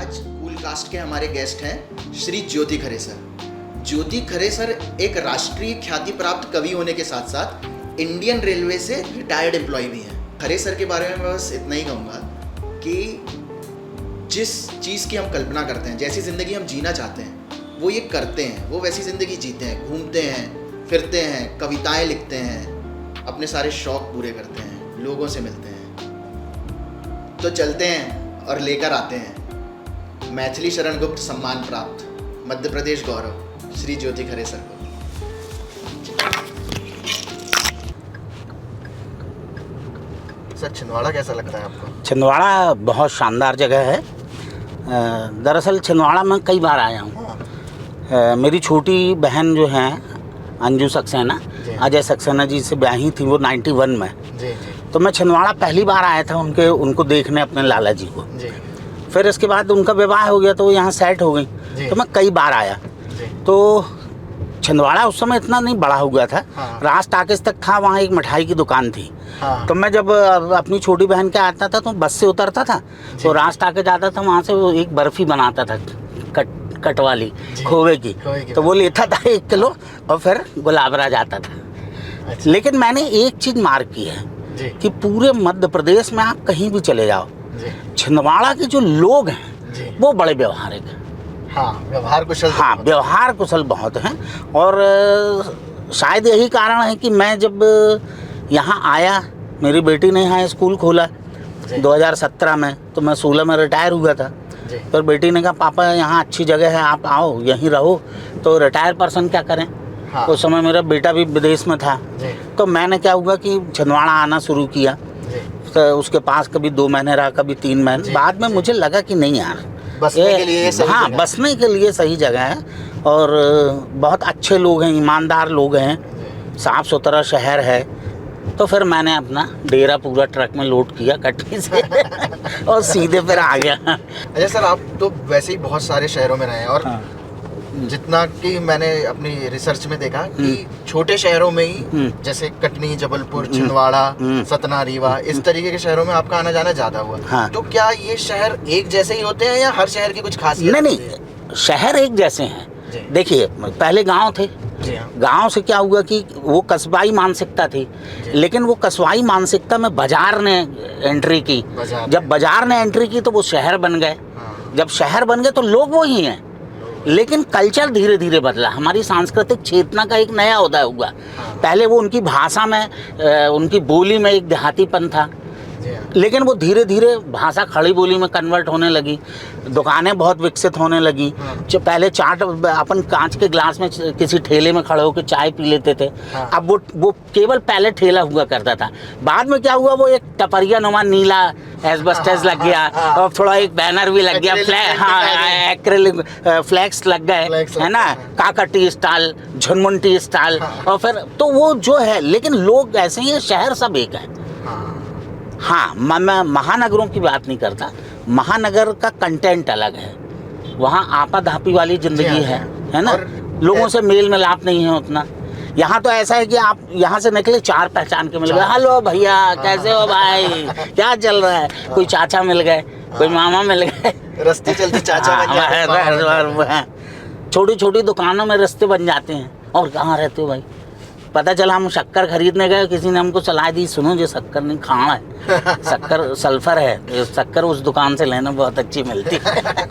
आज cool cast के हमारे गेस्ट हैं श्री ज्योति खरे सर। ज्योति खरे सर एक राष्ट्रीय ख्याति प्राप्त कवि होने के साथ साथ इंडियन रेलवे से रिटायर्ड एम्प्लॉय भी हैं। खरे सर के बारे में मैं बस इतना ही कहूँगा कि जिस चीज़ की हम कल्पना करते हैं, जैसी ज़िंदगी हम जीना चाहते हैं वो ये करते हैं, वो वैसी ज़िंदगी जीते हैं, घूमते हैं, फिरते हैं, कविताएं लिखते हैं, अपने सारे शौक पूरे करते हैं, लोगों से मिलते हैं। तो चलते हैं और लेकर आते हैं मैथिली शरण गुप्त सम्मान प्राप्त मध्य प्रदेश गौरव श्री ज्योति खरे सर को। सर, छिंदवाड़ा कैसा लगता है आपको? छिंदवाड़ा बहुत शानदार जगह है। दरअसल छिंदवाड़ा में कई बार आया हूँ। मेरी छोटी बहन जो है अंजू सक्सेना, अजय सक्सेना जी से ब्याही थी, वो 91 में। जी। तो मैं छिंदवाड़ा पहली बार आया था उनको देखने, अपने लाला जी को। जी। फिर इसके बाद उनका विवाह हो गया तो वो यहाँ सेट हो गई, तो मैं कई बार आया। तो छिंदवाड़ा उस समय इतना नहीं बड़ा हुआ था। हाँ। राज टाकिस तक था, वहाँ एक मिठाई की दुकान थी। हाँ। तो मैं जब अपनी छोटी बहन के आता था तो बस से उतरता था, तो राज टाकिस जाता था, वहाँ से वो एक बर्फ़ी बनाता था कट वाली खोवे की, तो वो लेता था 1 किलो और फिर गुलाबरा जाता था। अच्छा। लेकिन मैंने एक चीज़ मार्क की है कि पूरे मध्य प्रदेश में आप कहीं भी चले जाओ, छिंदवाड़ा के जो लोग हैं वो बड़े व्यवहारिक हैं। हाँ, व्यवहार कुशल। हाँ, व्यवहार कुशल बहुत हैं। और शायद यही कारण है कि मैं जब यहाँ आया, मेरी बेटी ने यहाँ स्कूल खोला 2017 में, तो मैं 16 में रिटायर हुआ था। फिर बेटी ने कहा पापा यहाँ अच्छी जगह है, आप आओ यहीं रहो। तो रिटायर पर्सन क्या करें। हाँ। उस समय मेरा बेटा भी विदेश में था, तो मैंने क्या हुआ कि छिंदवाड़ा आना शुरू किया। तो उसके पास कभी 2 महीने रहा, कभी 3 महीने। बाद में मुझे लगा कि नहीं यार, बसने के लिए सही हाँ, जगह। बसने के लिए सही जगह है। और बहुत अच्छे लोग हैं, ईमानदार लोग हैं, साफ़ सुथरा शहर है। तो फिर मैंने अपना डेरा पूरा ट्रक में लोड किया कटनी से और सीधे फिर आ गया। अच्छा सर, आप तो वैसे ही बहुत सारे शहरों में रहे हैं और हाँ। जितना कि मैंने अपनी रिसर्च में देखा कि छोटे शहरों में ही जैसे कटनी, जबलपुर, छिंदवाड़ा, सतना, रीवा, इस तरीके के शहरों में आपका आना जाना ज्यादा हुआ। हाँ। तो क्या ये शहर एक जैसे ही होते हैं या हर शहर की कुछ खासियत? नहीं, शहर एक जैसे हैं। देखिए, पहले गांव थे। गांव से क्या हुआ कि वो कस्बाई मानसिकता थी, लेकिन वो कस्बाई मानसिकता में बाजार ने एंट्री की। जब बाजार ने एंट्री की तो वो शहर बन गए। जब शहर बन गए तो लोग वो ही हैं, लेकिन कल्चर धीरे धीरे बदला। हमारी सांस्कृतिक चेतना का एक नया उदय हुआ। पहले वो उनकी भाषा में, उनकी बोली में एक देहातीपन था, लेकिन वो धीरे धीरे भाषा खड़ी बोली में कन्वर्ट होने लगी। दुकानें बहुत विकसित होने लगी। जो पहले चाट अपन कांच के ग्लास में किसी ठेले में खड़े होकर चाय पी लेते थे, अब वो केवल पहले ठेला हुआ करता था। बाद में क्या हुआ, वो एक टपरिया नुमा नीला एस्बेस्टस लग गया और थोड़ा एक बैनर भी लग गया, एक्रिलिक फ्लैक्स लग गए, है ना, काकटी स्टाइल, झुनमुन स्टाइल। और फिर तो वो जो है, लेकिन लोग ऐसे ही, शहर सब एक है। हाँ, मैं महानगरों की बात नहीं करता। महानगर का कंटेंट अलग है, वहाँ आपाधापी वाली जिंदगी है ना, लोगों से मेल मिलाप नहीं है उतना। यहाँ तो ऐसा है कि आप यहाँ से निकले, 4 पहचान के मिल गए, हेलो भैया कैसे हो भाई, क्या चल रहा है। कोई चाचा मिल गए, कोई मामा मिल गए, रास्ते चलते चाचा। छोटी छोटी दुकानों में रास्ते बन जाते हैं। और कहाँ रहते हो भाई, पता चला हम शक्कर खरीदने गए, किसी ने हमको सलाह दी, सुनो जो शक्कर नहीं खाना है, शक्कर सल्फर है, शक्कर उस दुकान से लेना बहुत अच्छी मिलती है।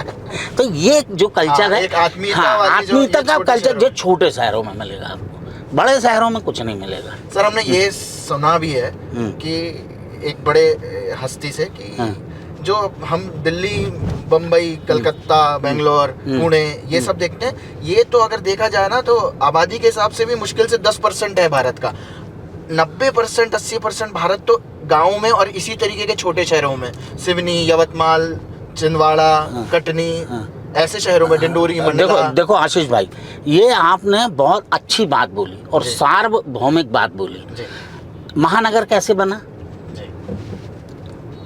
तो ये जो कल्चर है, आत्मीयता का कल्चर जो छोटे शहरों में मिलेगा आपको, बड़े शहरों में कुछ नहीं मिलेगा। सर, हमने ये सुना भी है कि एक बड़े हस्ती से कि जो हम दिल्ली, बम्बई, कलकत्ता, बेंगलोर, पुणे ये सब देखते हैं, ये तो अगर देखा जाए ना तो आबादी के हिसाब से भी मुश्किल से 10% है भारत का। 90%, 80% भारत तो गाँव में और इसी तरीके के छोटे शहरों में, सिवनी, यवतमाल, छिंदवाड़ा, कटनी, ऐसे शहरों में, डिंडोरी, मंडला। देखो आशीष भाई, ये आपने बहुत अच्छी बात बोली और सार्वभौमिक बात बोली। महानगर कैसे बना?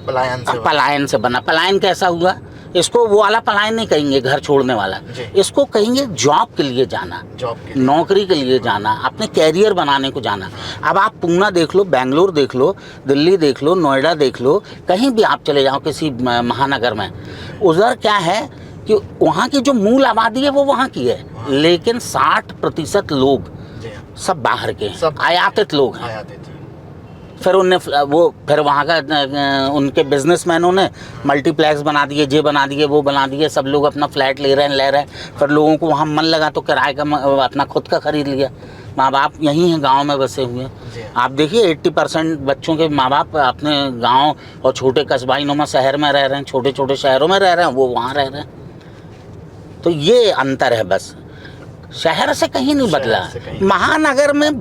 पलायन से बना। पलायन कैसा हुआ? इसको वो वाला पलायन नहीं कहेंगे, घर छोड़ने वाला, इसको कहेंगे जॉब के लिए जाना, नौकरी के लिए जाना, अपने कैरियर बनाने को जाना। अब आप पूना देख लो, बेंगलोर देख लो, दिल्ली देख लो, नोएडा देख लो, कहीं भी आप चले जाओ किसी महानगर में, उधर क्या है कि वहाँ की जो मूल आबादी है वो वहाँ की है, लेकिन 60% लोग सब बाहर के हैं, आयातित लोग हैं। फिर उनने फिर वहाँ का उनके बिजनेसमैनों ने मल्टीप्लेक्स बना दिए, ये बना दिए, वो बना दिए, सब लोग अपना फ्लैट ले रहे हैं। फिर लोगों को वहाँ मन लगा तो किराए का अपना खुद का खरीद लिया। माँ बाप यहीं हैं, गांव में बसे हुए हैं। आप देखिए 80% बच्चों के माँ बाप अपने गांव और छोटे कस्बाई नुमा शहर में रह रहे हैं, छोटे छोटे शहरों में रह रहे हैं, वो वहाँ रह रहे हैं। तो ये अंतर है बस, शहर से कहीं नहीं बदला। महानगर में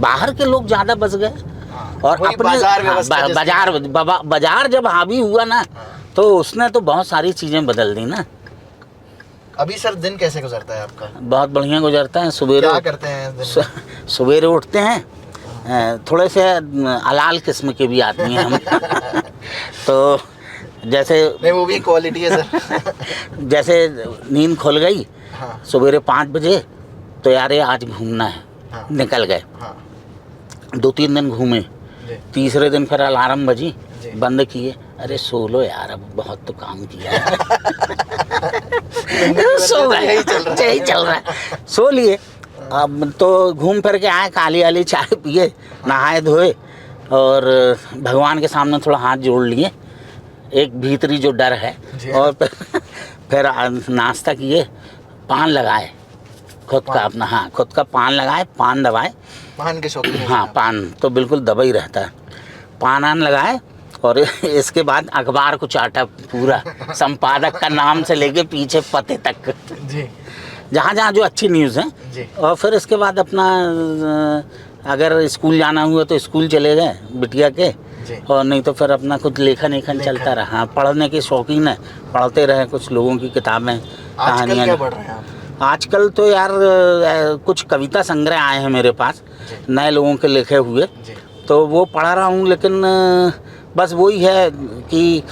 बाहर के लोग ज़्यादा बस गए और अपने बाजार जब हावी हुआ ना, तो उसने तो बहुत सारी चीज़ें बदल दी ना। अभी सर दिन कैसे गुजरता है आपका? बहुत बढ़िया गुजरता है। सवेरे क्या करते हैं? सवेरे उठते हैं, थोड़े से अलाल किस्म के भी आदमी हैं हम तो जैसे नहीं, वो भी क्वालिटी है सर जैसे नींद खुल गई हाँ। सवेरे 5 बजे, तो यार ये आज घूमना है, हाँ। निकल गए। हाँ। 2-3 दिन घूमे, तीसरे दिन फिर अलार्म बजी, बंद किए, अरे सो लो यार, अब बहुत तो काम किया है सो गए, यही चल रहा है, सो लिए। अब तो घूम फिर के आए, काली वाली चाय पिए, नहाए धोए और भगवान के सामने थोड़ा हाथ जोड़ लिए, एक भीतरी जो डर है, और फिर नाश्ता किए, पान लगाए खुद का अपना, हाँ खुद का पान लगाए, पान दबाए। पान के शौकीन? हाँ, पान तो बिल्कुल दबा ही रहता है। पान आन लगाए और इसके बाद अखबार को चाटा पूरा, संपादक का नाम से लेके पीछे पते तक जी, जहाँ जहाँ जो अच्छी न्यूज़ हैं। और फिर इसके बाद अपना अगर स्कूल जाना हुआ तो स्कूल चले गए बिटिया के, और नहीं तो फिर अपना कुछ लेखन चलता रहा। पढ़ने के शौकीन है, पढ़ते रहे कुछ लोगों की किताबें, कहानियाँ। क्या पढ़ रहे हैं आप? आजकल तो यार कुछ कविता संग्रह आए हैं मेरे पास, नए लोगों के लिखे हुए, तो वो पढ़ रहा हूँ। लेकिन बस वही है कि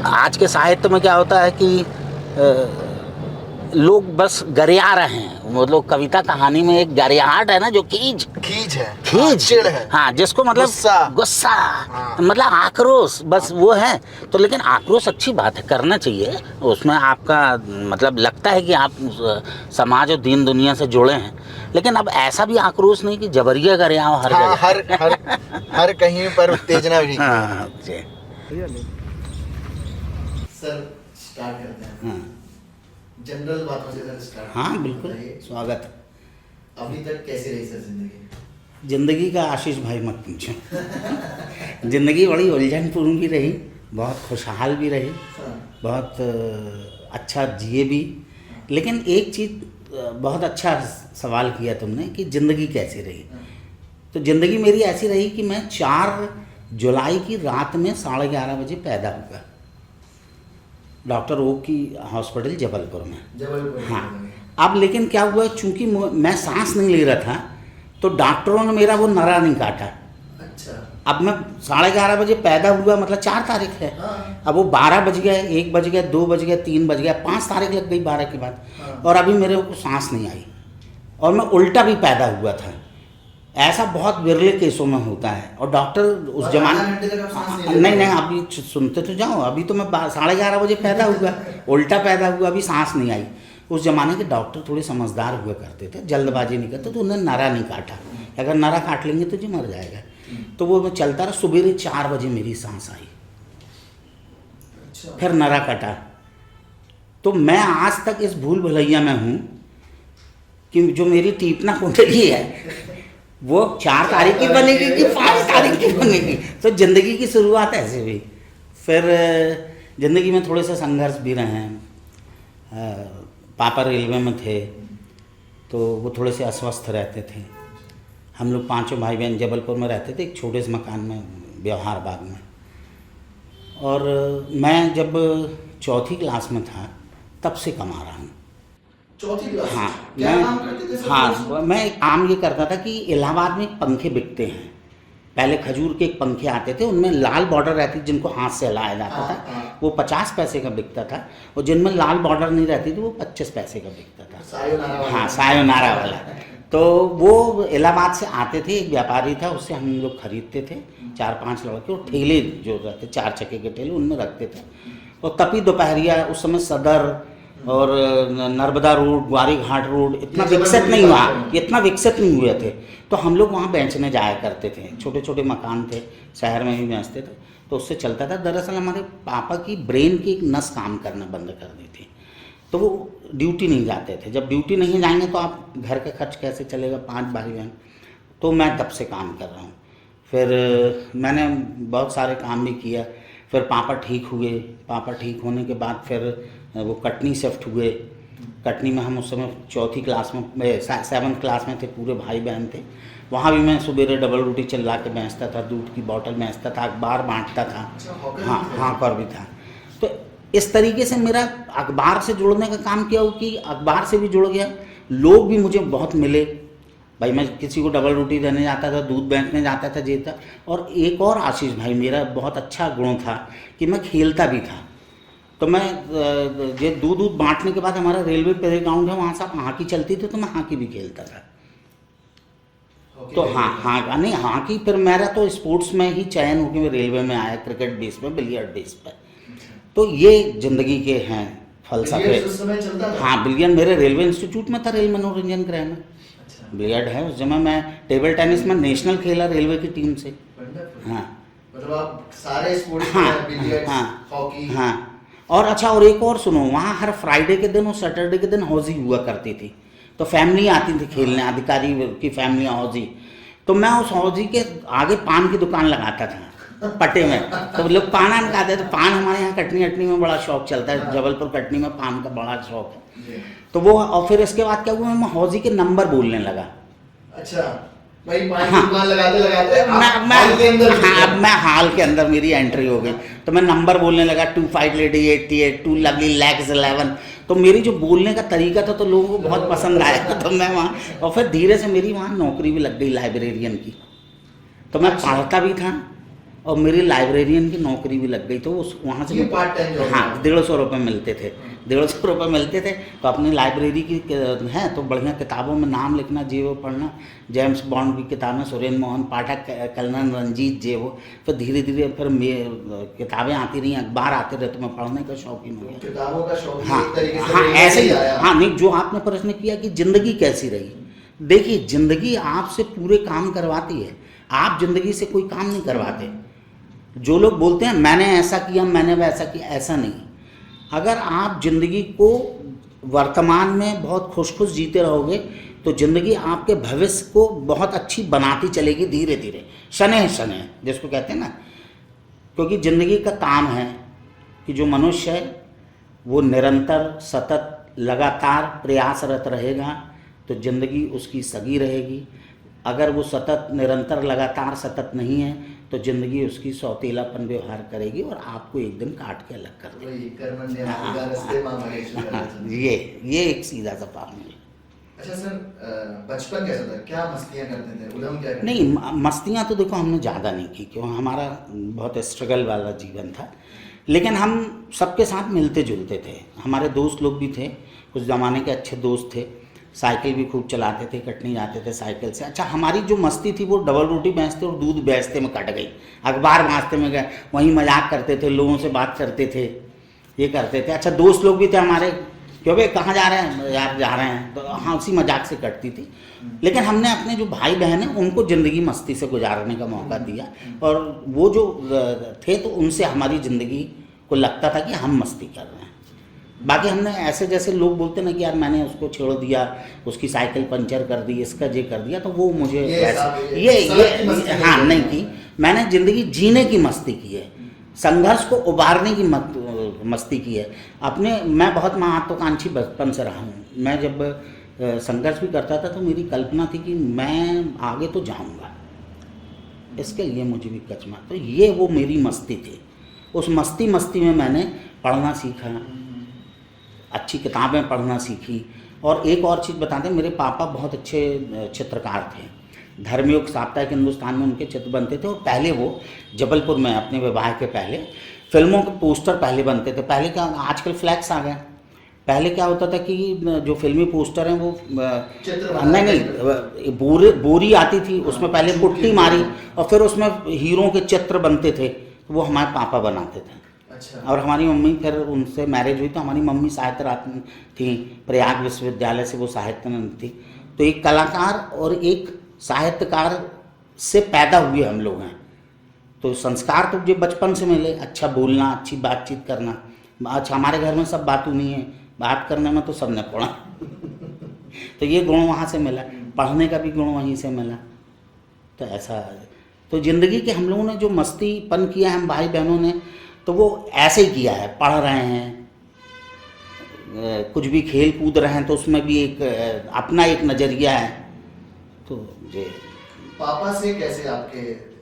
आज के साहित्य में क्या होता है कि लोग बस गरिया रहे हैं। वो लोग कविता कहानी में एक गरियाहट है ना, जो खींच है, हाँ, जिसको मतलब गुस्सा, मतलब आक्रोश, बस वो है। तो लेकिन आक्रोश अच्छी बात है, करना चाहिए, उसमें आपका मतलब लगता है कि आप समाज और दीन दुनिया से जुड़े हैं। लेकिन अब ऐसा भी आक्रोश नहीं कि जबरिया गरिया हो हर जगह, हर कहीं पर उत्तेजना भी। सर स्टार्ट करते हैं जनरल बातों से सर स्टार्ट। हाँ बिल्कुल, स्वागत। अभी तक कैसी रही सर जिंदगी? ज़िंदगी का आशीष भाई मत पूछो ज़िंदगी बड़ी उलझनपूर्ण भी रही, बहुत खुशहाल भी रही, बहुत अच्छा जिए भी। लेकिन एक चीज़, बहुत अच्छा सवाल किया तुमने कि ज़िंदगी कैसी रही। तो ज़िंदगी मेरी ऐसी रही कि मैं 4 जुलाई की रात में 11:30 बजे पैदा हुआ, डॉक्टर ओक की हॉस्पिटल जबलपुर में। हाँ, अब लेकिन क्या हुआ, चूंकि मैं सांस नहीं ले रहा था, तो डॉक्टरों ने मेरा वो नरा नहीं काटा। अच्छा। अब मैं 11:30 बजे पैदा हुआ, मतलब 4 तारीख है। हाँ। अब वो 12 बज गए, 1 बज गया, 2 बज गया, 3 बज गया, 5 तारीख लग गई 12 के बाद। हाँ। और अभी मेरे को सांस नहीं आई, और मैं उल्टा भी पैदा हुआ था। ऐसा बहुत विरले केसों में होता है। और डॉक्टर उस जमाने नहीं, अभी सुनते तो जाओ, अभी तो मैं 11:30 बजे पैदा हुआ, उल्टा पैदा हुआ, अभी सांस नहीं आई। उस ज़माने के डॉक्टर थोड़े समझदार हुआ करते थे, जल्दबाजी नहीं करते, तो उन्हें नरा नहीं काटा। अगर नरा काट लेंगे तो जी मर जाएगा। तो वो मैं चलता रहा, सुबह 4 बजे मेरी सांस आई। अच्छा। फिर नरा कटा। तो मैं आज तक इस भूल भुलैया में हूँ कि जो मेरी टीपना कुंडली है वो 4 तारीख की बनेगी कि 5 तारीख की बनेगी। तो ज़िंदगी की शुरुआत ऐसे हुई। फिर ज़िंदगी में थोड़े से संघर्ष भी रहे हैं। पापा रेलवे में थे, तो वो थोड़े से अस्वस्थ रहते थे। हम लोग 5 भाई बहन जबलपुर में रहते थे, एक छोटे से मकान में, व्यवहार बाग में। और मैं जब 4थी क्लास में था तब से कमा रहा हूँ। 4थी क्लास? हाँ, क्या काम करते थे सर? हाँ, मैं एक काम ये करता था कि इलाहाबाद में पंखे बिकते हैं। पहले खजूर के एक पंखे आते थे, उनमें लाल बॉर्डर रहती, जिनको हाथ से हिलाया जाता था, वो 50 पैसे का बिकता था। और जिनमें लाल बॉर्डर नहीं रहती थी वो 25 पैसे का बिकता था। हाँ, सायोनारा वाला। तो वो इलाहाबाद से आते थे, एक व्यापारी था, उससे हम लोग खरीदते थे। 4-5 लड़के, और ठेले जो रहते 4 चक्के के ठेले, उनमें रखते थे। और तपी दोपहरिया उस समय सदर और नर्मदा रोड, ग्वारी घाट रोड इतना विकसित नहीं हुआ, इतना विकसित नहीं हुए थे। तो हम लोग वहाँ बेचने जाया करते थे, छोटे छोटे मकान थे, शहर में ही बेचते थे, तो उससे चलता था। दरअसल हमारे पापा की ब्रेन की एक नस काम करना बंद कर दी थी, तो वो ड्यूटी नहीं जाते थे। जब ड्यूटी नहीं जाएंगे तो आप घर का खर्च कैसे चलेगा, 5 भाई बहन। तो मैं तब से काम कर रहा हूँ। फिर मैंने बहुत सारे काम भी किया। फिर पापा ठीक हुए, पापा ठीक होने के बाद फिर वो कटनी शिफ्ट हुए। कटनी में हम उस समय 4th क्लास में 7th क्लास में थे, पूरे भाई बहन थे। वहाँ भी मैं सुबेरे डबल रोटी चिल्ला के बेचता था, दूध की बोतल बेचता था, अखबार बांटता था। हाँ, हॉकर भी था। तो इस तरीके से मेरा अखबार से जुड़ने का काम किया हो कि अखबार से भी जुड़ गया। लोग भी मुझे बहुत मिले, भाई मैं किसी को डबल रोटी देने जाता था, दूध बेचने जाता था, जेता। और एक और आशीष भाई मेरा बहुत अच्छा गुण था कि मैं खेलता भी था। तो मैं ये दूध बांटने के बाद हमारा रेलवे प्ले ग्राउंड है, वहाँ से हॉकी चलती थी, तो मैं हॉकी भी खेलता था। तो हाँ नहीं, हॉकी फिर मेरा तो स्पोर्ट्स में ही चयन होकर मैं रेलवे में आया, क्रिकेट बेस पे, बिलियर्ड बेस पे। तो ये जिंदगी के हैं फलसफे। हाँ, बिलियर्ड मेरे रेलवे इंस्टीट्यूट में था, रेल मनोरंजन गृह में बिलियर्ड है। उस समय मैं टेबल टेनिस में नेशनल खेला रेलवे की टीम से। हाँ, मतलब आप सारे स्पोर्ट्स, हॉकी। हाँ, और अच्छा, और एक और सुनो, वहाँ हर फ्राइडे के दिन और सैटरडे के दिन हौजी हुआ करती थी, तो फैमिली आती थी खेलने, अधिकारी की फैमिली हौजी। तो मैं उस हौजी के आगे पान की दुकान लगाता था पट्टे में, तो लोग पान आन खाते थे। पान हमारे यहाँ कटनी में बड़ा शौक चलता है, जबलपुर कटनी में पान का बड़ा शौक है। तो वो, और फिर इसके बाद क्या हुआ, मैं हौजी के नंबर बोलने लगा। अच्छा भाई, पान की दुकान लगाते मैं हाल के अंदर मेरी एंट्री हो गई, तो मैं नंबर बोलने लगा, 25 लेडी 88, 2 लवली लैक्स 11। तो मेरी जो बोलने का तरीका था तो लोगों को बहुत पसंद आया। तो मैं वहाँ, और फिर धीरे से मेरी वहाँ नौकरी भी लग गई लाइब्रेरियन की। तो मैं पढ़ता भी था और मेरी लाइब्रेरियन की नौकरी भी लग गई। तो उस वहाँ से पार्ट टाइम जॉब। हाँ, 150 रुपये मिलते थे, 150 रुपये मिलते थे। तो अपनी लाइब्रेरी की है तो बढ़िया किताबों में नाम लिखना, जे वो पढ़ना, जेम्स बॉन्ड की किताबें, सुरेंद्र मोहन पाठक, कल्नल रंजीत, जे वो। फिर धीरे धीरे फिर किताबें आती रही, अखबार आते रहे, तो मैं पढ़ने का शौकीन हो गया। किताबों का शौक हाँ एक तरीके से हाँ, ऐसे ही। आया। हाँ नहीं, जो आपने प्रश्न किया कि ज़िंदगी कैसी रही, देखिए ज़िंदगी आपसे पूरे काम करवाती है, आप ज़िंदगी से कोई काम नहीं करवाते। जो लोग बोलते हैं मैंने ऐसा किया, मैंने वैसा किया, ऐसा नहीं। अगर आप ज़िंदगी को वर्तमान में बहुत खुश खुश जीते रहोगे तो ज़िंदगी आपके भविष्य को बहुत अच्छी बनाती चलेगी, धीरे धीरे, शनैः शनैः जिसको कहते हैं ना। क्योंकि ज़िंदगी का काम है कि जो मनुष्य है वो निरंतर सतत लगातार प्रयासरत रहेगा तो ज़िंदगी उसकी सगी रहेगी। अगर वो सतत निरंतर लगातार सतत नहीं है तो ज़िंदगी उसकी सौतेलापन व्यवहार करेगी और आपको एक दिन काट के अलग कर देगी। ये एक सीधा सा फॉर्मूला। अच्छा सर, बचपन कैसा था, क्या मस्तियाँ करते थे, उधम क्या करते? नहीं, मस्तियाँ तो देखो हमने ज़्यादा नहीं की, क्यों, हमारा बहुत स्ट्रगल वाला जीवन था। लेकिन हम सबके साथ मिलते जुलते थे, हमारे दोस्त लोग भी थे, कुछ ज़माने के अच्छे दोस्त थे, साइकिल भी खूब चलाते थे, कटनी जाते थे साइकिल से। अच्छा, हमारी जो मस्ती थी वो डबल रोटी बेचते और दूध बेचते में कट गई, अखबार बेचते में गए, वहीं मजाक करते थे, लोगों से बात करते थे, ये करते थे। अच्छा, दोस्त लोग भी थे हमारे, क्यों भाई कहाँ जा रहे हैं यार, जा रहे हैं, तो हाँ उसी मजाक से कटती थी। लेकिन हमने अपने जो भाई बहन हैं उनको ज़िंदगी मस्ती से गुजारने का मौका दिया, और वो जो थे तो उनसे हमारी ज़िंदगी को लगता था कि हम मस्ती कर रहे हैं। बाकी हमने ऐसे जैसे लोग बोलते ना कि यार मैंने उसको छोड़ दिया, उसकी साइकिल पंचर कर दी, इसका ये कर दिया, तो वो मुझे ये हाँ नहीं की। मैंने ज़िंदगी जीने की मस्ती की है, संघर्ष को उबारने की मस्ती की है अपने। मैं बहुत महत्वाकांक्षी बचपन से रहा हूँ। मैं जब संघर्ष भी करता था तो मेरी कल्पना थी कि मैं आगे तो जाऊँगा, इसके लिए मुझे भी कचमा। तो ये वो मेरी मस्ती थी। उस मस्ती में मैंने पढ़ना सीखा, अच्छी किताबें पढ़ना सीखी। और एक और चीज़ बताते हैं, मेरे पापा बहुत अच्छे चित्रकार थे, धर्मयुग साप्ताहिक हिंदुस्तान में उनके चित्र बनते थे। और पहले वो जबलपुर में अपने विवाह के पहले फिल्मों के पोस्टर पहले बनते थे। पहले क्या, आजकल फ्लैक्स आ गए, पहले क्या होता था कि जो फिल्मी पोस्टर हैं वो नहीं बोरी आती थी, उसमें पहले पुट्टी मारी और फिर उसमें हीरो के चित्र बनते थे, वो हमारे पापा बनाते थे। अच्छा। और हमारी मम्मी फिर उनसे मैरिज हुई तो हमारी मम्मी साहित्यरत्न थी, प्रयाग विश्वविद्यालय से वो साहित्यरत्न थी। तो एक कलाकार और एक साहित्यकार से पैदा हुए हम लोग हैं, तो संस्कार तो जो बचपन से मिले, अच्छा बोलना, अच्छी बातचीत करना। अच्छा हमारे घर में सब बातू नहीं है, बात करने में तो सबने पढ़ा तो ये गुण वहाँ से मिला, पढ़ने का भी गुण वहीं से मिला। तो ऐसा तो ज़िंदगी के हम लोगों ने जो मस्तीपन किया है हम भाई बहनों ने, तो वो ऐसे ही किया है। पढ़ रहे हैं, कुछ भी खेल कूद रहे हैं तो उसमें भी एक अपना एक नज़रिया है। तो ये पापा से कैसे आपके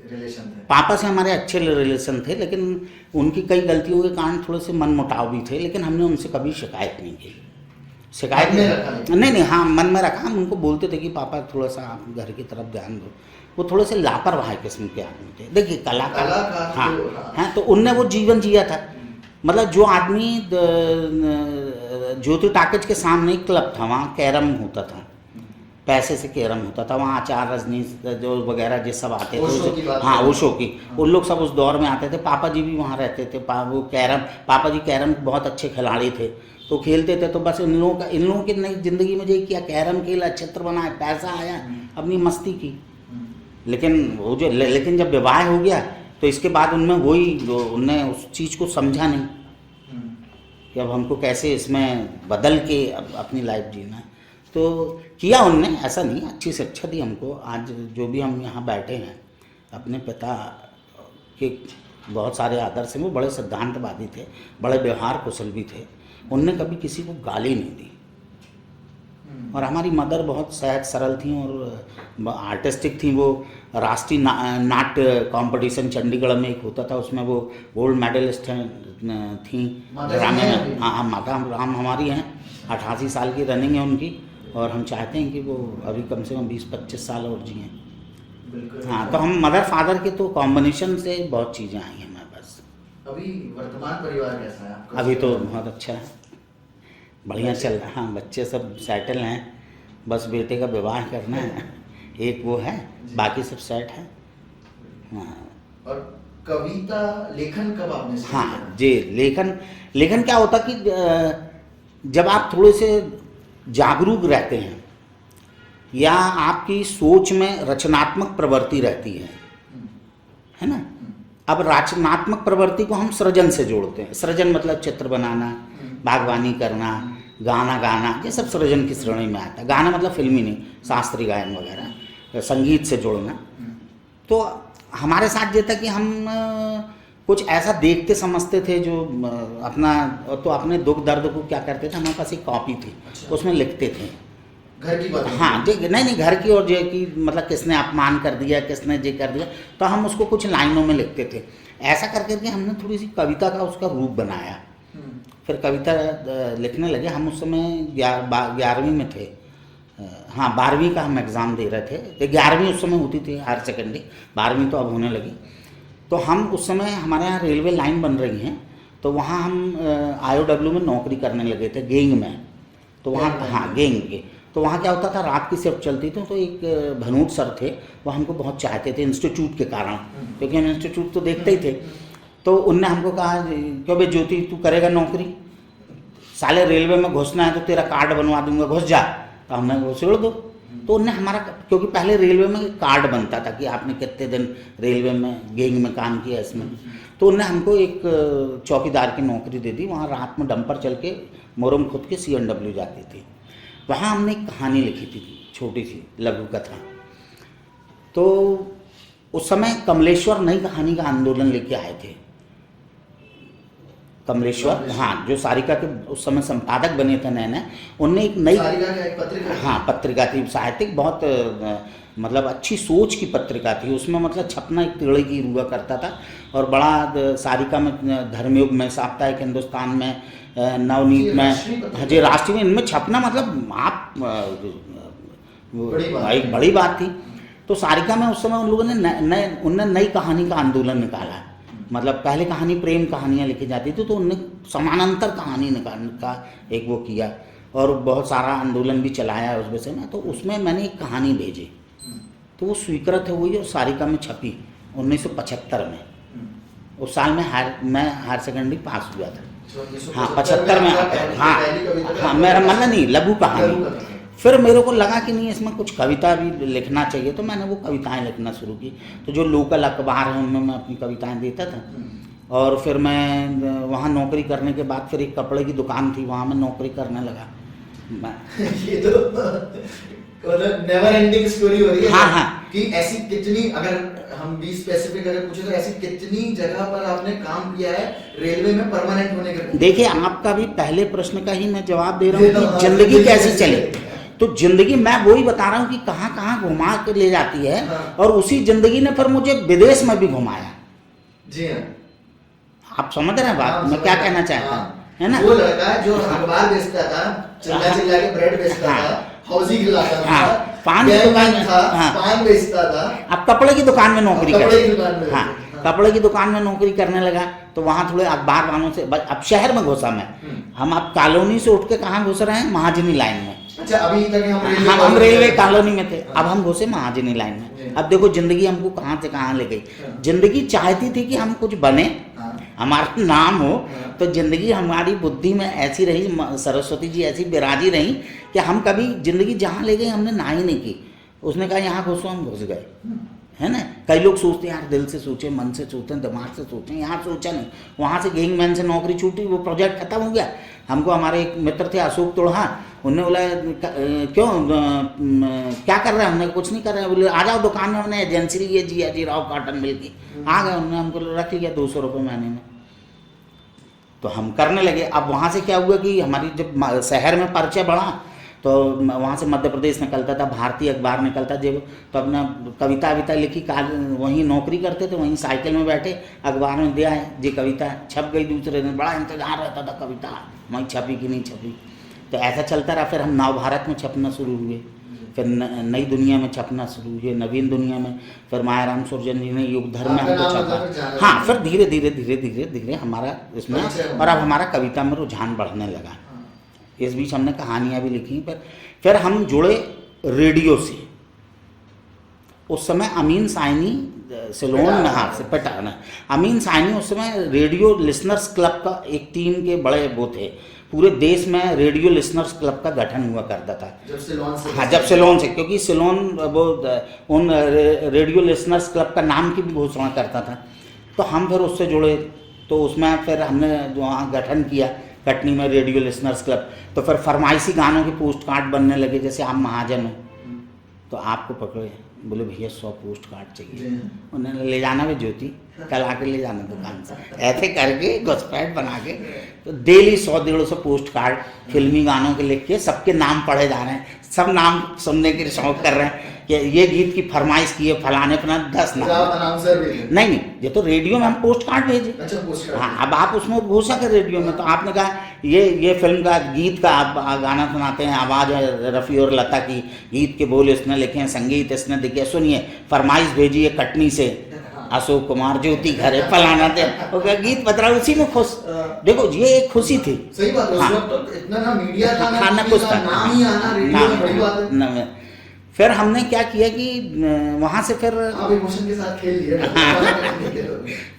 रिलेशन थे? पापा से हमारे अच्छे रिलेशन थे, लेकिन उनकी कई गलतियों के कारण थोड़े से मन मुटाव भी थे, लेकिन हमने उनसे कभी शिकायत नहीं की। शिकायत मन में रखा नहीं, हाँ मन में रखा। हम उनको बोलते थे कि पापा थोड़ा सा आप घर की तरफ ध्यान दो। वो थोड़े से लापरवाह किस्म के आदमी थे। देखिए कलाकार हाँ हाँ, तो उनने वो जीवन जिया था। मतलब जो आदमी ज्योति टॉकीज के सामने एक क्लब था, वहाँ कैरम होता था, पैसे से कैरम होता था वहाँ। आचार रजनीश जो वगैरह जो सब आते थे, हाँ वो शो की, उन लोग सब उस दौर में आते थे। पापा जी भी वहाँ रहते थे। वो कैरम, पापा जी कैरम बहुत अच्छे खिलाड़ी थे, तो खेलते थे। तो बस इन लोगों की नई ज़िंदगी में यही किया, कैरम खेला, चित्र बनाए, पैसा आया, अपनी मस्ती की। लेकिन वो जो लेकिन जब विवाह हो गया तो इसके बाद उनमें वही उनने उस चीज़ को समझा नहीं कि अब हमको कैसे इसमें बदल के अब अपनी लाइफ जीना है। तो किया उनने, ऐसा नहीं, अच्छी शिक्षा दी हमको। आज जो भी हम यहाँ बैठे हैं, अपने पिता के बहुत सारे आदर्श हैं। वो बड़े सिद्धांतवादी थे, बड़े व्यवहार कुशल भी थे। उनने कभी किसी को गाली नहीं दी। और हमारी मदर बहुत सहज सरल थी और आर्टिस्टिक थी। वो राष्ट्रीय नाट्य कंपटीशन चंडीगढ़ में एक होता था, उसमें वो गोल्ड मेडलिस्ट थी ड्रामे में। हाँ, माता राम हमारी हैं, 88 साल की रनिंग है उनकी, और हम चाहते हैं कि वो अभी कम से कम 20-25 साल और जिएँ। हाँ, तो हम मदर फादर के तो कॉम्बिनेशन से बहुत चीज़ें आई हैं हमारे पास। अभी वर्तमान परिवार कैसा है आपका? अभी तो बहुत अच्छा है, बढ़िया चल रहा है। हाँ, बच्चे सब सेटल हैं, बस बेटे का विवाह करना है, एक वो है, बाकी सब सेट है। हाँ, और कविता लेखन कब आपने सीखा? हाँ जी, लेखन क्या होता कि जब आप थोड़े से जागरूक रहते हैं या आपकी सोच में रचनात्मक प्रवृत्ति रहती है ना। अब रचनात्मक प्रवृत्ति को हम सृजन से जोड़ते हैं। सृजन मतलब चित्र बनाना, बागवानी करना, गाना गाना, ये सब सृजन की श्रेणी में आता है। गाना मतलब फिल्मी नहीं, शास्त्रीय गायन वगैरह, संगीत से जोड़ना। तो हमारे साथ ये था कि हम कुछ ऐसा देखते समझते थे जो अपने दुख दर्द को क्या करते थे, हमारे पास एक कॉपी थी, उसमें लिखते थे घर की बात। हाँ जी, नहीं घर की, और जो कि मतलब किसने अपमान कर दिया, किसने ये कर दिया, तो हम उसको कुछ लाइनों में लिखते थे। ऐसा कर करके हमने थोड़ी सी कविता का उसका रूप बनाया। फिर कविता लिखने लगे। हम उस समय 11वीं में थे। हाँ, 12वीं का हम एग्ज़ाम दे रहे थे, तो 11वीं उस समय होती थी, हायर सेकेंडरी। 12वीं तो अब होने लगी। तो हम उस समय, हमारे यहाँ रेलवे लाइन बन रही हैं, तो वहाँ हम IOW में नौकरी करने लगे थे, गेंग में। तो वहाँ, हाँ गेंग के, तो वहाँ क्या होता था, रात की शिफ्ट चलती थी। तो एक भनूट सर थे, वो हमको बहुत चाहते थे इंस्टीट्यूट के कारण, क्योंकि हम इंस्टीट्यूट तो देखते ही थे। तो उनने हमको कहा, क्यों भाई ज्योति तू करेगा नौकरी, साले रेलवे में घुसना है तो तेरा कार्ड बनवा दूंगा, घुस जा। तो हमने वो छोड़ दो। तो उनने हमारा, क्योंकि पहले रेलवे में कार्ड बनता था कि आपने कितने दिन रेलवे में गेंग में काम किया इसमें, तो उनने हमको एक चौकीदार की नौकरी दे दी। वहाँ रात में डंपर चल के मोरम खुद के CNW जाती थी। वहाँ हमने एक कहानी लिखी थी, छोटी सी लघु कथा। तो उस समय कमलेश्वर नई कहानी का आंदोलन लेके आए थे। कमलेश्वर, हाँ, जो सारिका के उस समय संपादक बने थे नए, उनने एक नई पत्रिका, हाँ पत्रिका थी, साहित्यिक, बहुत मतलब अच्छी सोच की पत्रिका थी। उसमें मतलब छपना एक टेढ़े की हुआ करता था, और बड़ा सारिका में, धर्मयुग में, साप्ताहिक हिंदुस्तान में, नवनीत में, जी राष्ट्रीय में, इनमें छपना मतलब आप एक बड़ी बात थी। तो सारिका में उस समय उन लोगों ने उनने नई कहानी का आंदोलन निकाला। मतलब पहले कहानी प्रेम कहानियाँ लिखी जाती थी, तो उनने समानांतर कहानी निकालने का एक वो किया, और बहुत सारा आंदोलन भी चलाया उस विषय में। तो उसमें मैंने एक कहानी भेजी, तो वो स्वीकृत हुई और सारिका में छपी 1975 में। उस साल में मैं हायर सेकेंडरी पास हुआ था। तो हाँ 75 में। हाँ पहली कविता हाँ मेरा मन नहीं, लघु लघु कहानी। कहानी। फिर मेरे को लगा कि नहीं इसमें कुछ कविता भी लिखना चाहिए, तो मैंने वो कविताएं लिखना शुरू की। तो जो लोकल अखबार हैं उनमें मैं अपनी कविताएं देता था। और फिर मैं वहाँ नौकरी करने के बाद फिर एक कपड़े की दुकान थी, वहाँ मैं नौकरी करने लगा। ये तो मतलब नेवर एंडिंग स्टोरी हो रही है। हाँ, हाँ। कि ऐसी कितनी, अगर हम भी स्पेसिफिक अगर पूछे तो ऐसी कितनी जगह पर आपने काम किया है रेलवे में परमानेंट होने के? देखिए आपका भी पहले प्रश्न का ही मैं जवाब दे रहा हूँ हाँ, कि जिंदगी कैसी चले। चले। तो जिंदगी मैं वही बता रहा हूँ कि कहाँ कहाँ घुमा के ले जाती है। हाँ। और उसी जिंदगी ने फिर मुझे विदेश में भी घुमाया। जी हाँ। आप समझ रहे हैं बात हाँ, मैं समझ क्या रहा हूँ। कहना चाहता हाँ। हूँ, है ना? वो लड़का जो अखबार बेचता था, चिल्ला चिल्ला के ब्रेड बेचता हाँ। था, हौजी खिलाता था, हाँ, पान की बैगन दुकान था, हाँ। पान बेचता था। अब कपड़े की दुकान में नौकरी कपड़े कर की दुकान में हाँ हाँ। कपड़े की दुकान में नौकरी करने लगा। तो वहाँ थोड़े अखबार वालों से अब शहर में घुसा मैं। हम अब कॉलोनी से उठ के कहाँ घुस रहे हैं, महाजनी लाइन में। अच्छा अभी तक हम रेलवे कॉलोनी में थे, हाँ। अब हम घुसे महाजनी लाइन में। अब देखो जिंदगी हमको कहाँ से कहाँ ले गई। जिंदगी चाहती थी कि हम कुछ बने, हाँ। हमारा नाम हो। हाँ। तो जिंदगी हमारी बुद्धि में ऐसी रही, सरस्वती जी ऐसी विराजी रही कि हम कभी जिंदगी जहाँ ले गई हमने ना ही नहीं की। उसने कहा यहाँ घुसो, हम घुस गए, है ना? कई लोग सोचते हैं यार दिल से सोचे, मन से सोचे, दिमाग से सोचे, यहाँ सोचा नहीं। वहाँ से गैंगमैन से नौकरी छूटी, वो प्रोजेक्ट खत्म हो गया। हमको हमारे एक मित्र थे अशोक तुड़हा, उन्होंने बोला क्यों क्या कर रहे हैं? हमने कुछ नहीं कर रहे हैं। बोले आ जाओ दुकान में, हमने एजेंसी ली है जी राव कॉटन मिल की। आ गए, उन्होंने हमको रख लिया 200 रुपये महीने में। तो हम करने लगे। अब वहाँ से क्या हुआ कि हमारी जब शहर में परिचय बढ़ा तो वहाँ से मध्य प्रदेश निकलता था, भारतीय अखबार निकलता जब, तो अपना कविता विता लिखी, वहीं नौकरी करते थे, वहीं साइकिल में बैठे अखबार में दिया है जी कविता छप गई। दूसरे दिन बड़ा इंतजार रहता था कविता वहीं छपी कि नहीं छपी। तो ऐसा चलता रहा। फिर हम नवभारत में छपना शुरू हुए, फिर नई दुनिया में छपना शुरू हुए, नवीन दुनिया में। फिर मायाराम सुरजन जी ने युग धर्म में हमको छपा। हाँ फिर धीरे धीरे धीरे धीरे धीरे हमारा इसमें, और अब हमारा कविता में रुझान बढ़ने लगा। इस बीच हमने कहानियाँ भी लिखी। फिर हम जुड़े रेडियो से। उस समय अमीन साइनी सिलोन में, हाँ से पटाना, अमीन साइनी उस समय रेडियो लिसनर्स क्लब का एक टीम के बड़े वो थे। पूरे देश में रेडियो लिसनर्स क्लब का गठन हुआ करता था जब सिलोन से। हाँ जब सिलोन से, क्योंकि सिलोन वो उन रेडियो लिसनर्स क्लब का नाम की भी घोषणा करता था। तो हम फिर उससे जुड़े। तो उसमें फिर हमने वहाँ गठन किया कटनी में रेडियो लिसनर्स क्लब। तो फिर फरमाइशी गानों के पोस्ट कार्ड बनने लगे। जैसे आप महाजन हो तो आपको पकड़े, बोले भैया 100 पोस्ट कार्ड चाहिए। उन्होंने ले जाना भी ज्योति, कल आके ले जाना दुकान से। ऐसे करके घुसपैठ बना के तो डेली 100-150 पोस्ट कार्ड फिल्मी गानों के लिख के सबके नाम पढ़े जा रहे हैं। सब नाम सुनने के शौक कर रहे हैं कि ये गीत की फरमाइश की है फलाने फलाने 10 नाम। अनाउंसर भी नहीं ये तो रेडियो में हम पोस्ट कार्ड भेजे। अच्छा पोस्ट कार्ड। हाँ अब आप उसमें घोषणा कर रेडियो में। तो आपने कहा ये फिल्म का गीत का आप गाना सुनाते हैं, आवाज़ है रफ़ी और लता की, गीत के बोल इसने लिखे हैं, संगीत इसने लिखे, सुनिए फरमाइश भेजिए कटनी से अशोक कुमार ज्योति घरे फलाना दे। ओके गीत बता, उसी में खुश। देखो ये एक खुशी थी। सही बात है। हाँ। उस वक्त तो इतना ना मीडिया था ना, खाना किसी कुछ का था, नाम ही आना रेडियो में बड़ी बात है। फिर हमने क्या किया कि वहाँ से फिर आप इमोशन के साथ खेल लिए।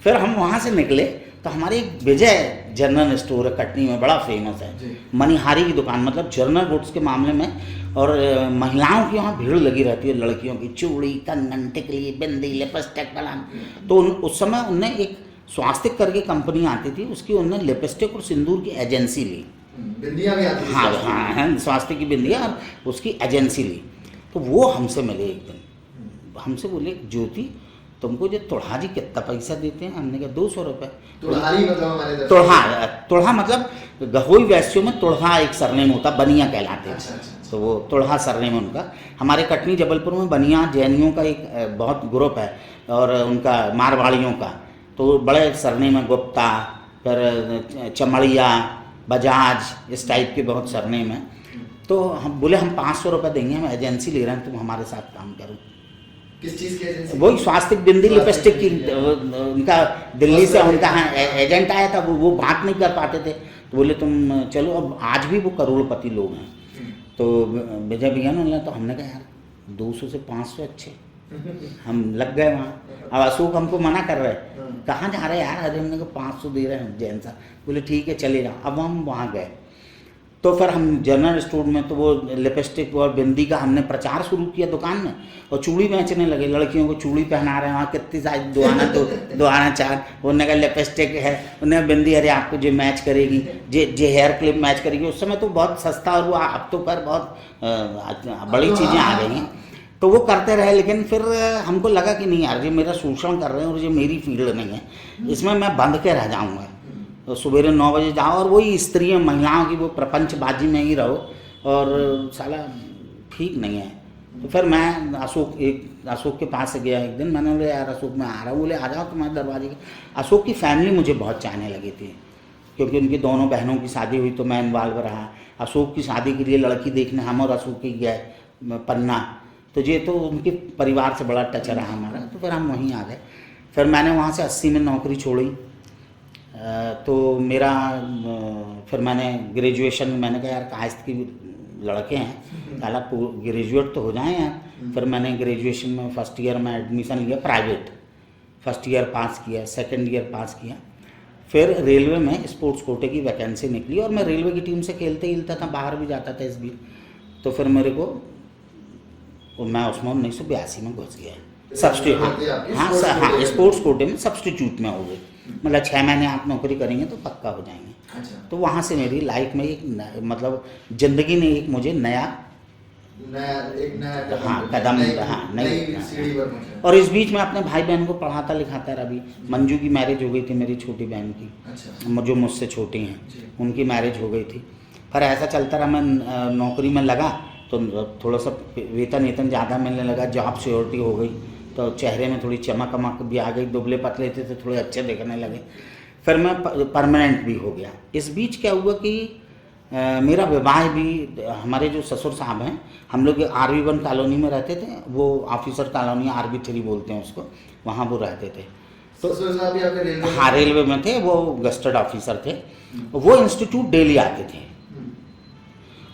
फिर हम वहाँ से निकले तो हमारी एक विजय जनरल स्टोर है कटनी में, बड़ा फेमस है, मनिहारी की दुकान, मतलब जनरल गुड्स के मामले में। और महिलाओं की वहाँ भीड़ लगी रहती है, लड़कियों की चूड़ी कंगन टिकली बिंदी लिपस्टिक फलान। तो उस समय उनने एक स्वास्तिक करके कंपनी आती थी, उसकी उनने लिपस्टिक और सिंदूर की एजेंसी ली। बिंदियाँ भी आती हाँ हाँ स्वास्तिक की बिंदियाँ, और उसकी एजेंसी ली। तो वो हमसे मिले एक दिन, हमसे बोले ज्योति तुमको जो तुड़हा जी कितना पैसा देते हैं? हमने कहा 200 रुपये। तुड़हारी मतलब हमारे तुड़हा मतलब गहोई वैश्यों में तुड़हा एक सरनेम होता, बनिया कहलाते हैं। अच्छा। तो वो तुड़हा सरनेम उनका। हमारे कटनी जबलपुर में बनिया जैनियों का एक बहुत ग्रुप है, और उनका मारवाड़ियों का तो बड़े सरनेम है, गुप्ता, फिर चमड़िया, बजाज, इस टाइप के बहुत सरनेम है। तो हम बोले हम 500 रुपये देंगे, हम एजेंसी ले रहे हैं, तुम हमारे साथ काम करो। किस चीज़ की एजेंसी? वही स्वास्तिक बिंदी लिपस्टिक की। उनका दिल्ली से उनका एजेंट आया था, वो बात नहीं कर पाते थे। तो बोले तुम चलो। अब आज भी वो करोड़पति लोग हैं। तो विजय भैया ने, तो हमने कहा यार 200 से 500 अच्छे। हम लग गए वहाँ। अब अशोक हमको मना कर रहे कहाँ जा रहे हैं यार? अरे हमने कहा 500 दे रहे हैं जैन साहब। बोले ठीक है चले जाओ। अब हम वहाँ गए तो फिर हम जनरल स्टोर में तो वो लिपस्टिक और बिंदी का हमने प्रचार शुरू किया दुकान में, और चूड़ी बेचने लगे। लड़कियों को चूड़ी पहना रहे हैं, वहाँ कितनी साइज 2 आना 2, 2 आना 4। उन्होंने कहा लिपस्टिक है, उन्हें बिंदी, अरे आपको जो मैच करेगी, जो हेयर क्लिप मैच करेगी। उस समय तो बहुत सस्ता, और वो अब तो पर बहुत बड़ी चीज़ें आ गई हैं। तो वो करते रहे, लेकिन फिर हमको लगा कि नहीं यार, ये मेरा शोषण कर रहे हैं और ये मेरी फील्ड नहीं है, इसमें मैं बंध के रह जाऊँगा। तो सवेरे 9 बजे जाओ और वही स्त्री महिलाओं की वो प्रपंचबाजी में ही रहो, और साला ठीक नहीं है। तो फिर मैं अशोक के पास से गया एक दिन। मैंने बोले यार अशोक मैं आ रहा हूँ। बोले आ जाओ तुम्हारे दरवाजे के। अशोक की फैमिली मुझे बहुत चाहने लगी थी, क्योंकि उनकी दोनों बहनों की शादी हुई तो मैं इन्वॉल्व रहा। अशोक की शादी के लिए लड़की देखने हम और अशोक की गए पन्ना, तो ये तो उनके परिवार से बड़ा टच रहा हमारा। तो फिर हम वहीं आ गए। फिर मैंने वहाँ से 80 में नौकरी छोड़ी। तो मेरा फिर मैंने ग्रेजुएशन, मैंने कहा यार कायस्थ की लड़के हैं, साला ग्रेजुएट तो हो जाएं यार। फिर मैंने ग्रेजुएशन में फर्स्ट ईयर में एडमिशन लिया प्राइवेट, फर्स्ट ईयर पास किया, सेकंड ईयर पास किया। फिर रेलवे में स्पोर्ट्स कोटे की वैकेंसी निकली, और मैं रेलवे की टीम से खेलता था, बाहर भी जाता था इस बीच। तो फिर मेरे को मैं उसमें 1982 में घुस गया सब्सटीट्यूट। हाँ, स्पोर्ट्स कोटे में सब्सटीट्यूट में हो गई। मतलब 6 महीने आप नौकरी करेंगे तो पक्का हो जाएंगे। अच्छा। तो वहाँ से मेरी लाइफ में एक मतलब ज़िंदगी ने एक मुझे नया कदम नई सीढ़ी पर पहुंचा। और इस बीच में अपने भाई बहन को पढ़ाता लिखाता रहा भी। मंजू की मैरिज हो गई थी, मेरी छोटी बहन की। अच्छा। जो मुझसे छोटी हैं, उनकी मैरिज हो गई थी। पर ऐसा चलता रहा, मैं नौकरी में लगा तो थोड़ा सा वेतन ज़्यादा मिलने लगा, जॉब सिक्योरिटी हो गई, तो चेहरे में थोड़ी चमक अमक भी आ गई। दुबले पतले थे तो थोड़े अच्छे दिखने लगे। फिर मैं परमानेंट भी हो गया। इस बीच क्या हुआ कि मेरा विवाह भी, हमारे जो ससुर साहब हैं, हम लोग RV1 कॉलोनी में रहते थे, वो ऑफिसर कॉलोनी RV3 बोलते हैं उसको, वहाँ वो रहते थे। तो ससुर साहब भी आपके रेलवे? हाँ, रेलवे में थे, वो गस्टेड ऑफिसर थे। वो इंस्टीट्यूट डेली आते थे,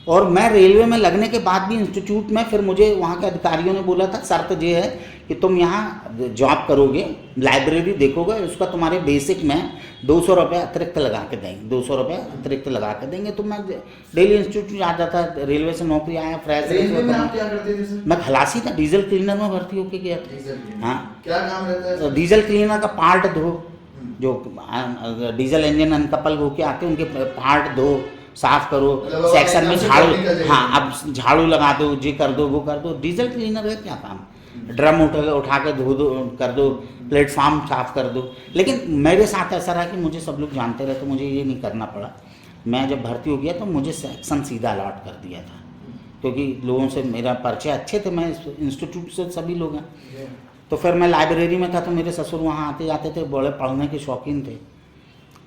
और मैं रेलवे में लगने के बाद भी इंस्टीट्यूट में, फिर मुझे वहाँ के अधिकारियों ने बोला था शर्त ये है कि तुम यहाँ जॉब करोगे, लाइब्रेरी देखोगे, उसका तुम्हारे बेसिक में 200 रुपये अतिरिक्त लगा के देंगे, 200 रुपये अतिरिक्त लगा के देंगे। तो मैं डेली इंस्टीट्यूट आ जाता, रेलवे से नौकरी आया, फ्रेश। रेलवे में आप क्या करते थे सर? मैं खलासी था, डीजल क्लीनर में भर्ती होके गया। हाँ, क्या काम रहता है? तो डीजल क्लीनर का पार्ट धो, जो डीजल इंजन अनकपल होके आते हैं उनके पार्ट धो, साफ करो, सेक्शन में झाड़ू, हाँ अब झाड़ू लगा दो, ये कर दो, वो कर दो। डीजल क्लीनर है क्या काम? ड्रम उठा के धो दो, कर दो, प्लेटफॉर्म साफ कर दो। लेकिन मेरे साथ ऐसा रहा कि मुझे सब लोग जानते रहे, तो मुझे ये नहीं करना पड़ा। मैं जब भर्ती हो गया तो मुझे सेक्शन सीधा अलॉट कर दिया था, क्योंकि लोगों से मेरा परिचय अच्छे थे, मैं इंस्टीट्यूट से सभी लोग हैं। तो फिर मैं लाइब्रेरी में था, तो मेरे ससुर वहाँ आते जाते थे, बड़े पढ़ने के शौकीन थे।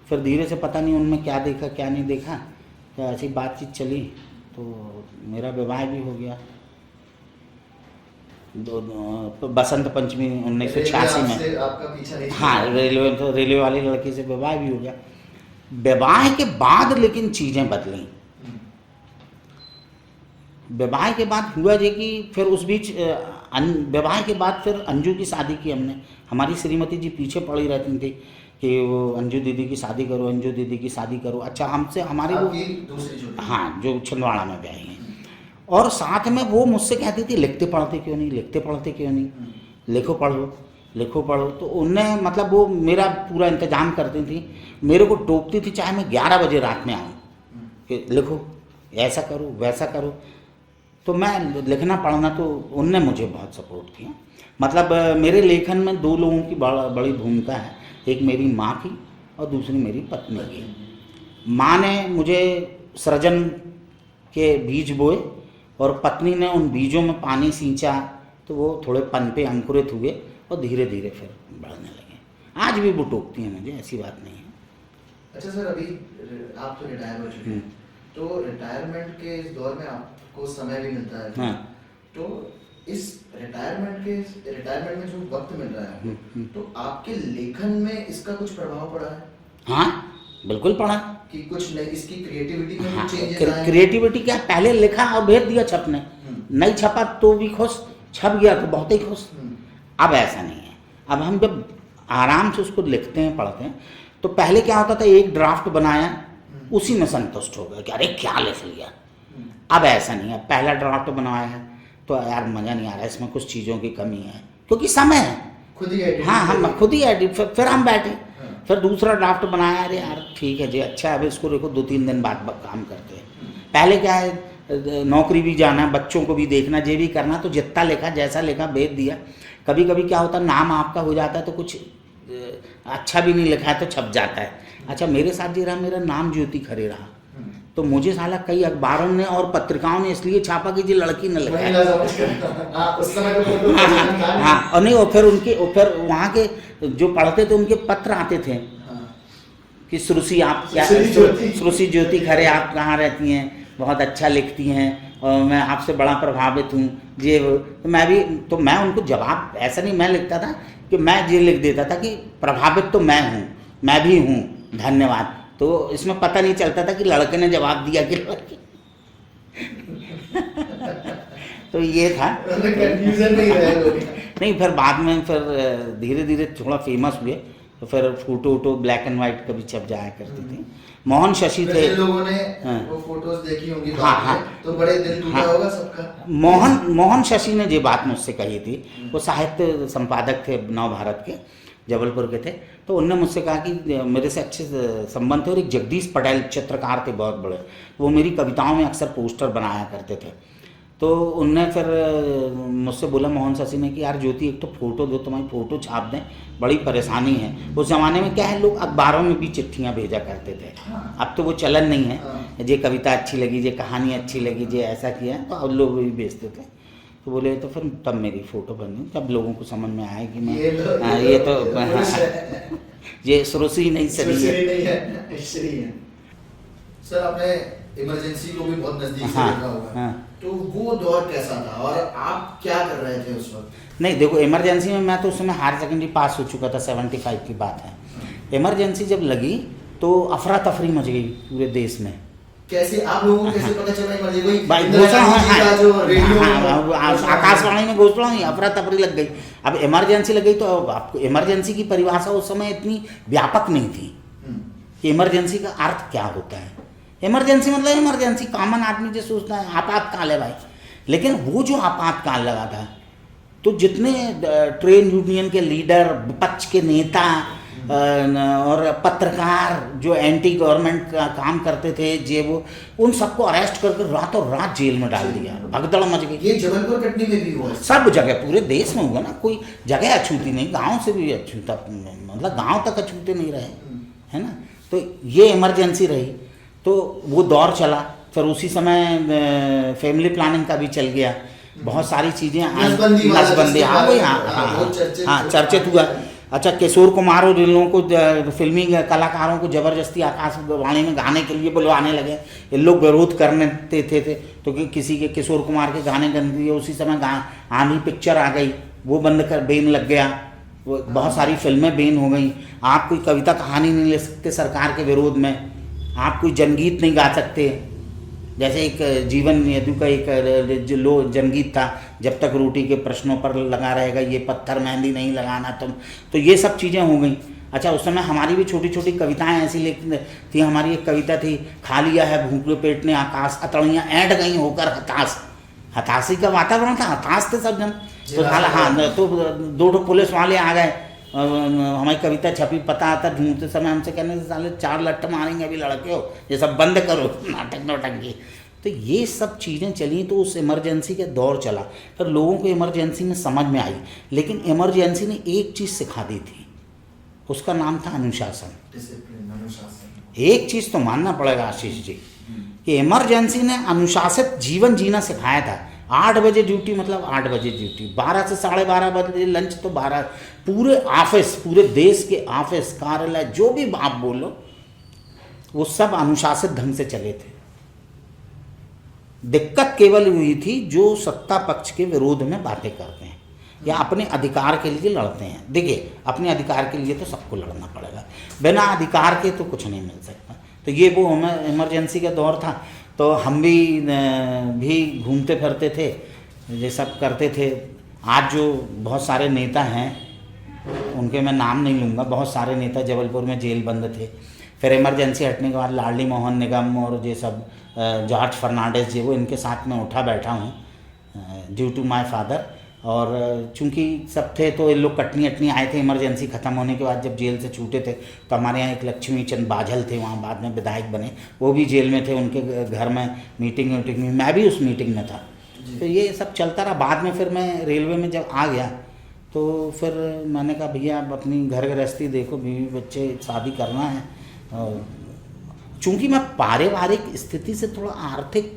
फिर धीरे से पता नहीं उनमें क्या देखा क्या नहीं देखा, तो ऐसी बातचीत चली, तो मेरा विवाह भी हो गया बसंत पंचमी 1986 में। आपका पीछा नहीं? हाँ, रेलवे वाली लड़की से विवाह भी हो गया। विवाह के बाद लेकिन चीज़ें बदली। विवाह के बाद हुआ ये कि फिर उस बीच विवाह के बाद फिर अंजू की शादी की हमने। हमारी श्रीमती जी पीछे पड़ी रहती थी कि वो अंजू दीदी की शादी करो, अंजू दीदी की शादी करो। अच्छा, हमसे हमारी वो दूसरी, हाँ, जो छिंदवाड़ा में ब्याही हैं, और साथ में वो मुझसे कहती थी लिखते पढ़ते क्यों नहीं, लिखते पढ़ते क्यों नहीं, लिखो पढ़ो। तो उनने मतलब वो मेरा पूरा इंतजाम करती थी, मेरे को टोकती थी, चाहे मैं 11 बजे रात में आऊँ कि लिखो, ऐसा करो, वैसा करो। तो मैं लिखना पढ़ना, तो उनने मुझे बहुत सपोर्ट किया। मतलब मेरे लेखन में 2 लोगों की बड़ी भूमिका है, एक मेरी माँ की और दूसरी मेरी पत्नी की। माँ ने मुझे सृजन के बीज बोए, और पत्नी ने उन बीजों में पानी सींचा, तो वो थोड़े पनपे अंकुरित हुए और धीरे धीरे फिर बढ़ने लगे। आज भी वो टोकती हैं मुझे, ऐसी बात नहीं है। अच्छा सर, अभी आप तो रिटायर हो चुके हैं, तो रिटायरमेंट के इस दौर में आपको समय भी मिलता है। हाँ। तो इस रिटायरमेंट में जो वक्त मिल रहा है, तो आपके लेखन में इसका कुछ प्रभाव पड़ा है? हाँ, बिल्कुल पढ़ा कि कुछ नहीं, इसकी क्रिएटिविटी में हाँ, कुछ चेंजेस आए? क्रिएटिविटी क्या, पहले लिखा और भेज दिया छपने, नहीं छपा तो भी खुश, छप गया तो बहुत ही खुश। अब ऐसा नहीं है। अब हम जब आराम से उसको लिखते हैं, पढ़ते हैं। तो पहले क्या होता था, एक ड्राफ्ट बनाया, उसी में संतुष्ट हो गया कि अरे क्या लिख लिया। अब ऐसा नहीं है, पहला ड्राफ्ट बनवाया है तो यार मज़ा नहीं आ रहा है, इसमें कुछ चीज़ों की कमी है, क्योंकि समय है, खुद ही edit हाँ हम खुद ही एडिट, फिर हम बैठे, हाँ। फिर दूसरा ड्राफ्ट बनाया, अरे यार ठीक है जी, अच्छा है, अब इसको देखो 2-3 दिन बाद काम करते हैं। पहले क्या है, नौकरी भी जाना, बच्चों को भी देखना, ये भी करना, तो जितना लिखा जैसा लिखा भेज दिया। कभी कभी क्या होता है, नाम आपका हो जाता है तो कुछ अच्छा भी नहीं लिखा है तो छप जाता है। अच्छा मेरे साथ ये रहा, मेरा नाम ज्योति खरे रहा, तो मुझे साला कई अखबारों ने और पत्रिकाओं ने इसलिए छापा कि जी लड़की ने लिखा है। महिला समझ कर। हाँ, उस समय तो फोटो हाँ, और नहीं, और फिर वहाँ के जो पढ़ते थे उनके पत्र आते थे कि श्रुषि आप क्या, श्रुषि ज्योति खरे आप कहाँ रहती हैं, बहुत अच्छा लिखती हैं और मैं आपसे बड़ा प्रभावित हूँ ये वो। तो मैं उनको जवाब ऐसा नहीं मैं लिखता था कि मैं ये लिख देता था कि प्रभावित तो मैं हूँ, मैं भी हूँ, धन्यवाद। तो इसमें पता नहीं चलता था कि लड़के ने जवाब दिया कि लड़की। तो ये था, कंफ्यूजन नहीं रहे लोग। नहीं फिर बाद में फिर धीरे धीरे थोड़ा फेमस हुए, तो फिर फोटो वोटो ब्लैक एंड वाइट कभी छप जाया करती थी। मोहन शशि थे, वैसे लोगों ने हाँ। वो फोटोज देखी होंगी हाँ, बाद में, हाँ। तो बड़े दिल टूटा हाँ। होगा सबका। मोहन शशि ने ये बात मुझसे कही थी, वो साहित्य संपादक थे नव भारत के, जबलपुर के थे। तो उनने मुझसे कहा कि मेरे से अच्छे संबंध थे, और एक जगदीश पटेल चित्रकार थे बहुत बड़े, वो मेरी कविताओं में अक्सर पोस्टर बनाया करते थे। तो उनने फिर मुझसे बोला मोहन शशि ने कि यार ज्योति एक तो फ़ोटो दो, तुम्हारी फ़ोटो छाप दें, बड़ी परेशानी है। उस ज़माने में क्या है, लोग अखबारों में भी चिट्ठियाँ भेजा करते थे, अब तो वो चलन नहीं है, ये कविता अच्छी लगी, ये कहानी अच्छी लगी, ये ऐसा किया, तो अब लोग भी भेजते थे। तो बोले तो फिर तब मेरी फ़ोटो बनी, तब लोगों को समझ में आया कि मैं ये तो ये श्रुषि नहीं सही है। सर आपने इमरजेंसी को भी बहुत नजदीक से हाँ, देखा होगा, हाँ। तो वो दौर कैसा था और आप क्या कर रहे थे उस वक्त? नहीं देखो, इमरजेंसी में मैं तो उस समय हायर सेकेंडरी पास हो चुका था, 75 की बात है। इमरजेंसी जब लगी तो अफरा तफरी मच गई पूरे देश में। कैसे आप लोगों को कैसे पता चला इमरजेंसी? भाई इंदिरा घोषणा गांधी जी का जो रेडियो आकाशवाणी में घोषणा हुई, अफरा तफरी लग गई। अब इमरजेंसी लग गई तो अब आपको इमरजेंसी की परिभाषा उस समय इतनी व्यापक नहीं थी कि इमरजेंसी का अर्थ क्या होता है। इमरजेंसी मतलब इमरजेंसी, कॉमन आदमी जो सोचता है आपातकाल है भाई, लेकिन वो जो आपातकाल लगा था तो जितने ट्रेड यूनियन के लीडर, विपक्ष के नेता और पत्रकार जो एंटी गवर्नमेंट का काम करते थे, जे वो उन सबको अरेस्ट करके रातों रात जेल में डाल दिया, भगदड़ मच गई। ये जबलपुर कटनी में भी हुआ? सब जगह पूरे देश में हुआ ना, कोई जगह अछूती नहीं, गांव से भी अछूता, मतलब गांव तक अछूते नहीं रहे, है ना। तो ये इमरजेंसी रही, तो वो दौर चला। फिर उसी समय फैमिली प्लानिंग का भी चल गया, बहुत सारी चीज़ें, नसबंदी, हाँ वही, हाँ चर्चित हुआ। अच्छा किशोर कुमार और इन लोगों को, फिल्मी कलाकारों को ज़बरदस्ती आकाशवाणी में गाने के लिए बुलवाने लगे, ये लोग विरोध करने थे तो किसी के किशोर कुमार के गाने गन दिए। उसी समय आंधी पिक्चर आ गई, वो बंद कर बैन लग गया, वो बहुत सारी फिल्में बैन हो गई। आप कोई कविता कहानी नहीं ले सकते सरकार के विरोध में, आप कोई जनगीत नहीं गा सकते। जैसे एक जीवन यदु का एक जनगीत था, जब तक रोटी के प्रश्नों पर लगा रहेगा ये पत्थर मेहंदी नहीं लगाना तुम, तो ये सब चीज़ें हो गई। अच्छा उस समय हमारी भी छोटी छोटी कविताएं ऐसी लिखती थी। हमारी एक कविता थी, खा लिया है भूखे पेट ने आकाश, अतड़ियाँ ऐंठ गई होकर हताश। हताशी का वातावरण था, हताश थे सब जन। तो हाँ, तो 2 पुलिस वाले आ गए, हमारी कविता छपी, पता आता ढूंढते समय हमसे कहने से साले 4 लट्ठ मारेंगे अभी लड़के हो, ये सब बंद करो नाटक नौटंकी। तो ये सब चीज़ें चली, तो उस इमरजेंसी के दौर चला। फिर लोगों को इमरजेंसी में समझ में आई, लेकिन इमरजेंसी ने एक चीज़ सिखा दी थी, उसका नाम था अनुशासन। एक चीज़ तो मानना पड़ेगा आशीष जी कि इमरजेंसी ने अनुशासित जीवन जीना सिखाया था। 8 बजे ड्यूटी मतलब 8 बजे ड्यूटी, 12 से 12:30 बजे लंच, तो 12। पूरे ऑफिस, पूरे देश के ऑफिस, कार्यालय, जो भी आप बोलो, वो सब अनुशासित ढंग से चले थे। दिक्कत केवल हुई थी जो सत्ता पक्ष के विरोध में बातें करते हैं या अपने अधिकार के लिए लड़ते हैं। देखिए अपने अधिकार के लिए तो सबको लड़ना पड़ेगा, बिना अधिकार के तो कुछ नहीं मिल सकता। तो ये वो हमें इमरजेंसी का दौर था, तो हम भी घूमते फिरते थे, ये सब करते थे। आज जो बहुत सारे नेता हैं उनके मैं नाम नहीं लूँगा, बहुत सारे नेता जबलपुर में जेल बंद थे। फिर इमरजेंसी हटने के बाद लाडली मोहन निगम और ये सब जॉर्ज फर्नांडिस जी, वो इनके साथ में उठा बैठा हूँ ड्यू टू माय फादर। और चूंकि सब थे तो ये लोग कटनी अटनी आए थे इमरजेंसी ख़त्म होने के बाद, जब जेल से छूटे थे तो हमारे यहाँ एक लक्ष्मी चंद बाझल थे, वहाँ बाद में विधायक बने, वो भी जेल में थे, उनके घर में मीटिंग में मैं भी उस मीटिंग में था। तो ये सब चलता रहा। बाद में फिर मैं रेलवे में जब आ गया तो फिर मैंने कहा भैया आप अपनी घर गृहस्थी देखो, बीवी बच्चे, शादी करना है। और चूँकि मैं पारिवारिक स्थिति से थोड़ा आर्थिक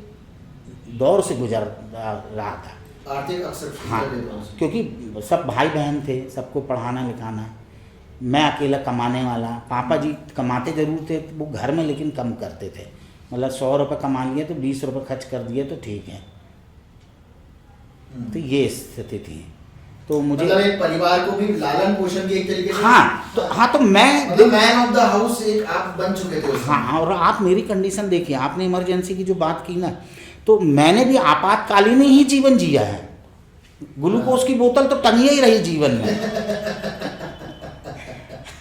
दौर से गुजर रहा था, आर्थिक अक्सर, हाँ, क्योंकि सब भाई बहन थे, सबको पढ़ाना लिखाना, मैं अकेला कमाने वाला। पापा जी कमाते ज़रूर थे वो घर में, लेकिन कम करते थे, मतलब 100 रुपये कमा लिए तो 20 रुपये खर्च कर दिए तो ठीक है। तो ये स्थिति थी। तो मुझे मतलब एक परिवार को भी लालन पोषण की एक तरीके से, हाँ तो मैं मतलब मैन ऑफ द हाउस एक आप बन चुके थे उसमें। हाँ, और आप मेरी कंडीशन देखिए, आपने इमरजेंसी की जो बात की ना, तो मैंने भी आपातकालीन ही जीवन जिया है। ग्लूकोज की बोतल तो टंगी ही रही जीवन में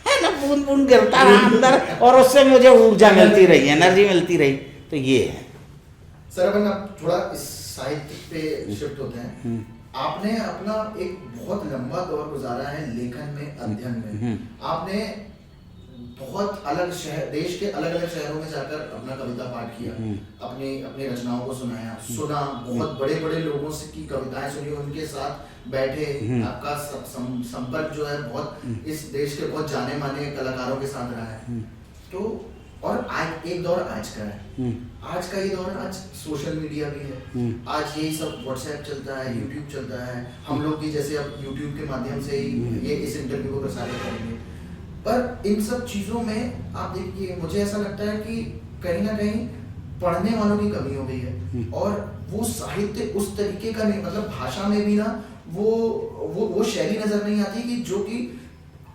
है ना, बूंद बूंद गिरता रहा अंदर और उससे मुझे ऊर्जा मिलती रही, एनर्जी मिलती रही। तो ये है सर। अपन अब थोड़ा इस साहित्य पे शिफ्ट होते हैं। आपने अपना एक बहुत लंबा दौर गुजारा है लेखन में, अध्ययन में। आपने बहुत अलग शहर, देश के अलग अलग शहरों में जाकर अपना कविता पाठ किया, अपनी रचनाओं को सुना, बहुत बड़े बड़े लोगों से की कविताएं सुनी, उनके साथ बैठे। आपका संपर्क जो है बहुत इस देश के बहुत जाने माने कलाकारों के साथ रहा है। तो और आज एक दौर आज का है, आज का ये दौर, आज सोशल मीडिया भी है, आज यही सब व्हाट्सएप चलता है, यूट्यूब चलता है। हम लोग भी जैसे अब यूट्यूब के माध्यम से ही ये इस इंटरव्यू को प्रसारित करेंगे। पर इन सब चीज़ों में आप देखिए, मुझे ऐसा लगता है कि कहीं ना कहीं पढ़ने वालों की कमी हो गई है, और वो साहित्य उस तरीके का नहीं, मतलब भाषा में भी ना वो शैली नजर नहीं आती कि जो कि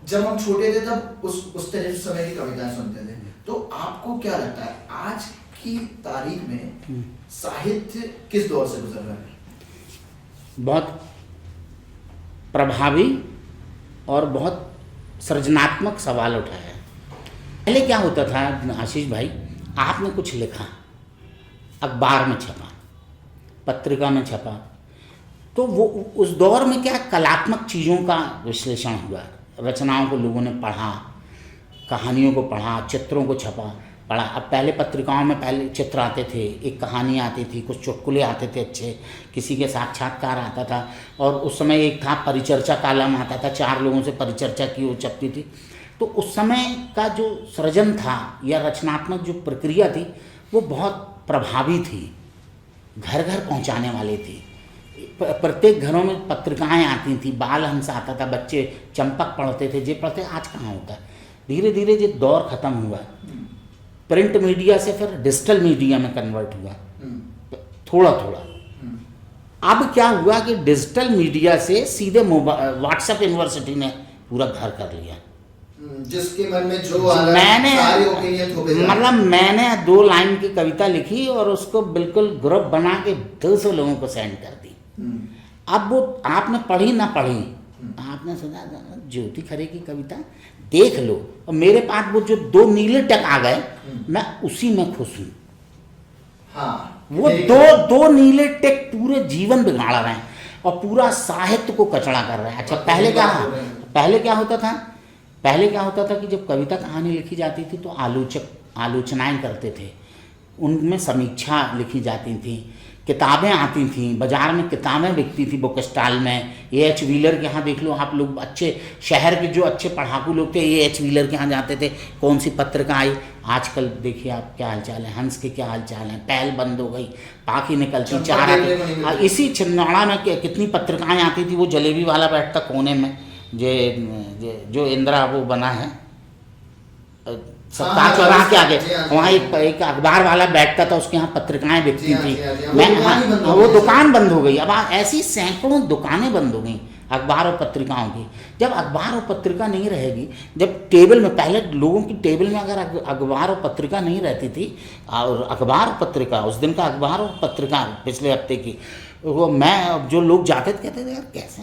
जब हम छोटे थे तब उस तरह समय की कविताएं सुनते थे। तो आपको क्या लगता है आज की तारीख में साहित्य किस दौर से गुजर रहा है? बहुत प्रभावी और बहुत सृजनात्मक सवाल उठाया है। पहले क्या होता था आशीष भाई, आपने कुछ लिखा, अखबार में छपा, पत्रिका में छपा, तो वो उस दौर में क्या कलात्मक चीज़ों का विश्लेषण हुआ, रचनाओं को लोगों ने पढ़ा, कहानियों को पढ़ा, चित्रों को पढ़ा। अब पहले पत्रिकाओं में पहले चित्र आते थे, एक कहानी आती थी, कुछ चुटकुले आते थे अच्छे, किसी के साक्षात्कार आता था, और उस समय एक था परिचर्चा कालम आता था, 4 लोगों से परिचर्चा की वो छपती थी। तो उस समय का जो सृजन था या रचनात्मक जो प्रक्रिया थी वो बहुत प्रभावी थी, घर घर पहुंचाने वाली थी। प्रत्येक घरों में पत्रिकाएं आती थी, बाल हंस आता था, बच्चे चंपक पढ़ते थे, जे पढ़ते। आज कहाँ होता है। धीरे धीरे ये दौर ख़त्म हुआ, प्रिंट मीडिया से फिर डिजिटल मीडिया में कन्वर्ट हुआ थोड़ा थोड़ा। अब क्या हुआ कि डिजिटल मीडिया से सीधे व्हाट्सएप यूनिवर्सिटी ने पूरा घर कर लिया। जिसके मन में जो आ रहा है, सारी ओपिनियन हो गई। मतलब मैंने 2 लाइन की कविता लिखी और उसको बिल्कुल ग्रुप बना के 200 लोगों को सेंड कर दी। अब वो आपने पढ़ी ना पढ़ी, आपने सुना ज्योति खरे की कविता देख लो, और मेरे पास वो जो 2 नीले टक आ गए, मैं उसी में खुश हूँ। हाँ, वो दो नीले टिक पूरे जीवन बिगाड़ रहे हैं और पूरा साहित्य को कचड़ा कर रहे हैं। अच्छा, पहले क्या होता था? पहले क्या होता था कि जब कविता कहानी लिखी जाती थी तो आलोचनाएं करते थे, उनमें समीक्षा लिखी जाती थी, किताबें आती थी, बाजार में किताबें बिकती थी बुक स्टॉल में। A.H. व्हीलर के यहाँ देख लो आप लोग, अच्छे शहर के जो अच्छे पढ़ाकू लोग थे A.H. व्हीलर के यहाँ जाते थे। कौन सी पत्रिका आई? आजकल देखिए आप क्या हालचाल है, हंस के क्या हालचाल है, पहल बंद हो गई, पाखी निकलती, चार आती। इसी छिंदवाड़ा में कितनी पत्रिकाएँ आती थी। वो जलेबी वाला बैठता कोने में, जो इंदिरा वो बना है सत्ता चौराहा के आगे, वहाँ एक अखबार वाला बैठता था, उसके यहाँ पत्रिकाएं बिकती थी। वो दुकान बंद हो गई। अब ऐसी सैकड़ों दुकानें बंद हो गई अखबार और पत्रिकाओं की। जब अखबार और पत्रिका नहीं रहेगी, जब टेबल में, पहले लोगों की टेबल में अगर अखबार और पत्रिका नहीं रहती थी, और अखबार और पत्रिका, उस दिन का अखबार और पत्रिका पिछले हफ्ते की, वो मैं जो लोग जाते थे कहते थे यार कैसे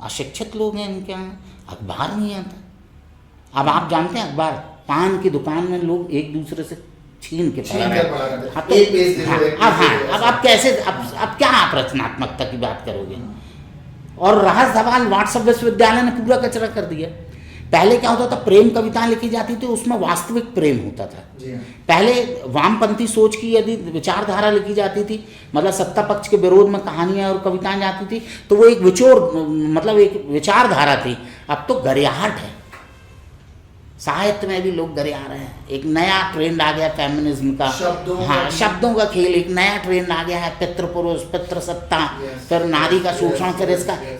अशिक्षित लोग हैं इनके यहाँ, अखबार नहीं आता। अब आप जानते हैं अखबार, पान की दुकान में लोग एक दूसरे से छीन के पढ़ा रहे हैं। हाँ, तो एक पेज दे दो, एक पेज अब दे दो, अब आप कैसे, अब क्या आप रचनात्मकता की बात करोगे? और रहा सवाल, व्हाट्सएप विश्वविद्यालय ने पूरा कचरा कर दिया। पहले क्या होता था, प्रेम कविताएं लिखी जाती थी, उसमें वास्तविक प्रेम होता था। पहले वामपंथी सोच की यदि विचारधारा लिखी जाती थी, मतलब सत्ता पक्ष के विरोध में कहानियां और कविताएं जाती थी, तो वो एक मतलब एक विचारधारा थी। अब तो गरियाहट है, साहित्य में भी लोग गरिया रहे हैं। एक नया ट्रेंड आ गया फेमिनिज्म का, शब्दों का खेल, एक नया ट्रेंड आ गया है, पितृपुरुष, पितृसत्ता, फिर नारी का शोषण, फिर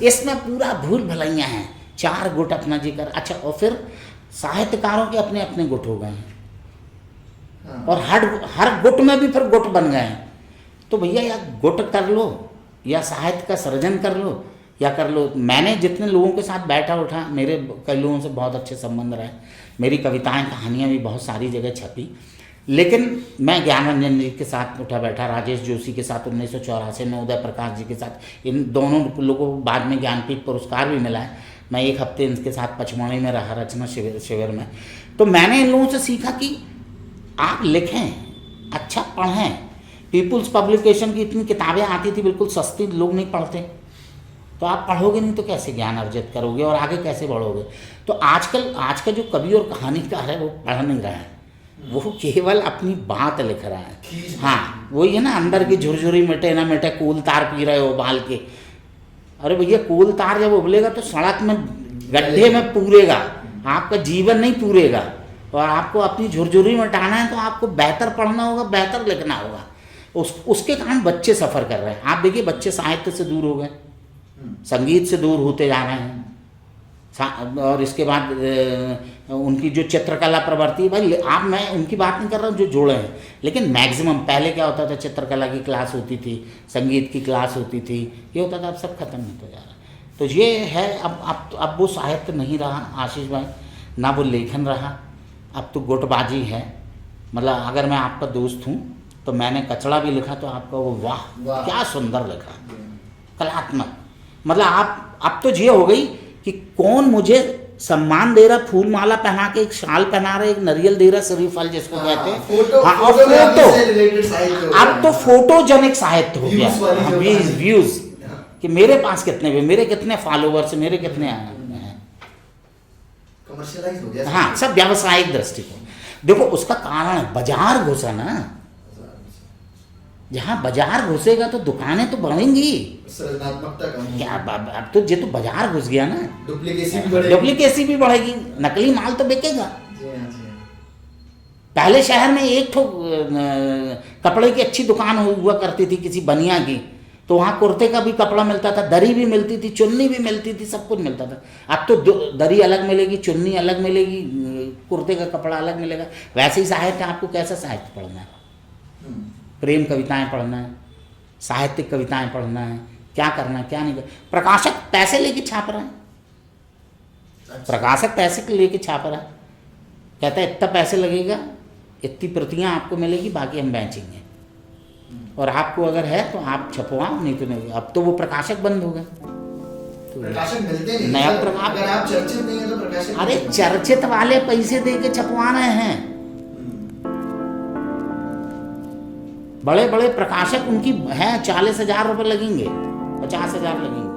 इसमें पूरा भूल भलाइयाँ हैं, 4 गुट अपना जिक्र। अच्छा, और फिर साहित्यकारों के अपने अपने गुट हो गए हैं, और हर गुट में भी फिर गुट बन गए हैं। तो भैया या गुट कर लो, या साहित्य का सृजन कर लो, या कर लो। मैंने जितने लोगों के साथ बैठा उठा, मेरे कई लोगों से बहुत अच्छे संबंध रहे, मेरी कविताएं कहानियां भी बहुत सारी जगह छपी। लेकिन मैं ज्ञानरंजन जी के साथ उठा बैठा, राजेश जोशी के साथ 1984 में, उदय प्रकाश जी के साथ, इन दोनों लोगों को बाद में ज्ञानपीठ पुरस्कार भी मिला है। मैं 1 हफ्ते इनके साथ पचमढ़ी में रहा, रचना शिविर में। तो मैंने इन लोगों से सीखा कि आप लिखें, अच्छा पढ़ें। पीपुल्स पब्लिकेशन की इतनी किताबें आती थी, बिल्कुल सस्ती, लोग नहीं पढ़ते। तो आप पढ़ोगे नहीं तो कैसे ज्ञान अर्जित करोगे और आगे कैसे बढ़ोगे? तो आज का जो कवि और कहानीकार है, वो पढ़ नहीं रहा है, वो केवल अपनी बात लिख रहा है। हाँ, वही है ना, अंदर की झुरझुरी मिटे ना मिटे, कूल तार पी रहे हो उबाल के। अरे भैया, कूल तार जब उबलेगा तो सड़क में गड्ढे में पूरेगा, आपका जीवन नहीं पूरेगा। और आपको अपनी झुरझुरी मिटाना है तो आपको बेहतर पढ़ना होगा, बेहतर लिखना होगा। उसके कारण बच्चे सफ़र कर रहे हैं। आप देखिए, बच्चे साहित्य से दूर हो गए, संगीत से दूर होते जा रहे हैं, और इसके बाद उनकी जो चित्रकला प्रवृत्ति है, भाई मैं उनकी बात नहीं कर रहा हूँ जो जोड़े हैं, लेकिन मैक्सिमम पहले क्या होता था, चित्रकला की क्लास होती थी, संगीत की क्लास होती थी, ये होता था। अब सब खत्म होता जा रहा है। तो ये है, अब वो साहित्य नहीं रहा आशीष भाई, ना वो लेखन रहा, अब तो गुटबाजी है। मतलब अगर मैं आपका दोस्त हूँ तो मैंने कचड़ा भी लिखा तो आपका वो वाह क्या सुंदर लिखा, कलात्मक। मतलब आप अब तो ये हो गई कि कौन मुझे सम्मान दे रहा, फूल माला पहना के, एक शाल पहना रहा, एक नारियल दे रहा, शरीफल जिसको कहते हैं। हाँ, और फोटो, अब तो फोटोजेनिक साहित्य हो गया, व्यूज कि मेरे पास कितने भी, मेरे कितने फॉलोवर्स, मेरे कितने हैं, कमर्शियलाइज हो गया। हाँ, सब व्यावसायिक दृष्टिकोण। देखो, उसका कारण है बाजार घुसा ना। जहाँ बाजार घुसेगा तो दुकानें तो बढ़ेंगी, सृजनात्मकता कम क्या? अब तो ये तो बाजार घुस गया ना, डुप्लीकेसी भी बढ़ेगी, नकली माल तो बिकेगा। पहले शहर में एक ठो कपड़े की अच्छी दुकान हुआ करती थी, किसी बनिया की, तो वहाँ कुर्ते का भी कपड़ा मिलता था, दरी भी मिलती थी, चुन्नी भी मिलती थी, सब कुछ मिलता था। अब तो दरी अलग मिलेगी, चुन्नी अलग मिलेगी, कुर्ते का कपड़ा अलग मिलेगा। वैसे ही साहित्य, आपको कैसा साहित्य पढ़ना है? प्रेम कविताएं पढ़ना है, साहित्यिक कविताएं पढ़ना है, क्या करना है, क्या नहीं करना। प्रकाशक पैसे लेके छाप रहा है, प्रकाशक पैसे लेके छाप रहा है, कहता है इतना पैसे लगेगा, इतनी प्रतियां आपको मिलेगी, बाकी हम बेचेंगे, और आपको अगर है तो आप छपवाओ, नहीं तो नहीं। अब तो वो प्रकाशक बंद हो गए, तो प्रकाशक मिलते नहीं, नया अगर आप चर्चित नहीं है तो प्रकाशक। अरे चर्चित वाले पैसे दे के छपवा रहे हैं, बड़े बड़े प्रकाशक उनकी हैं, 40,000 रुपये लगेंगे, 50,000 लगेंगे।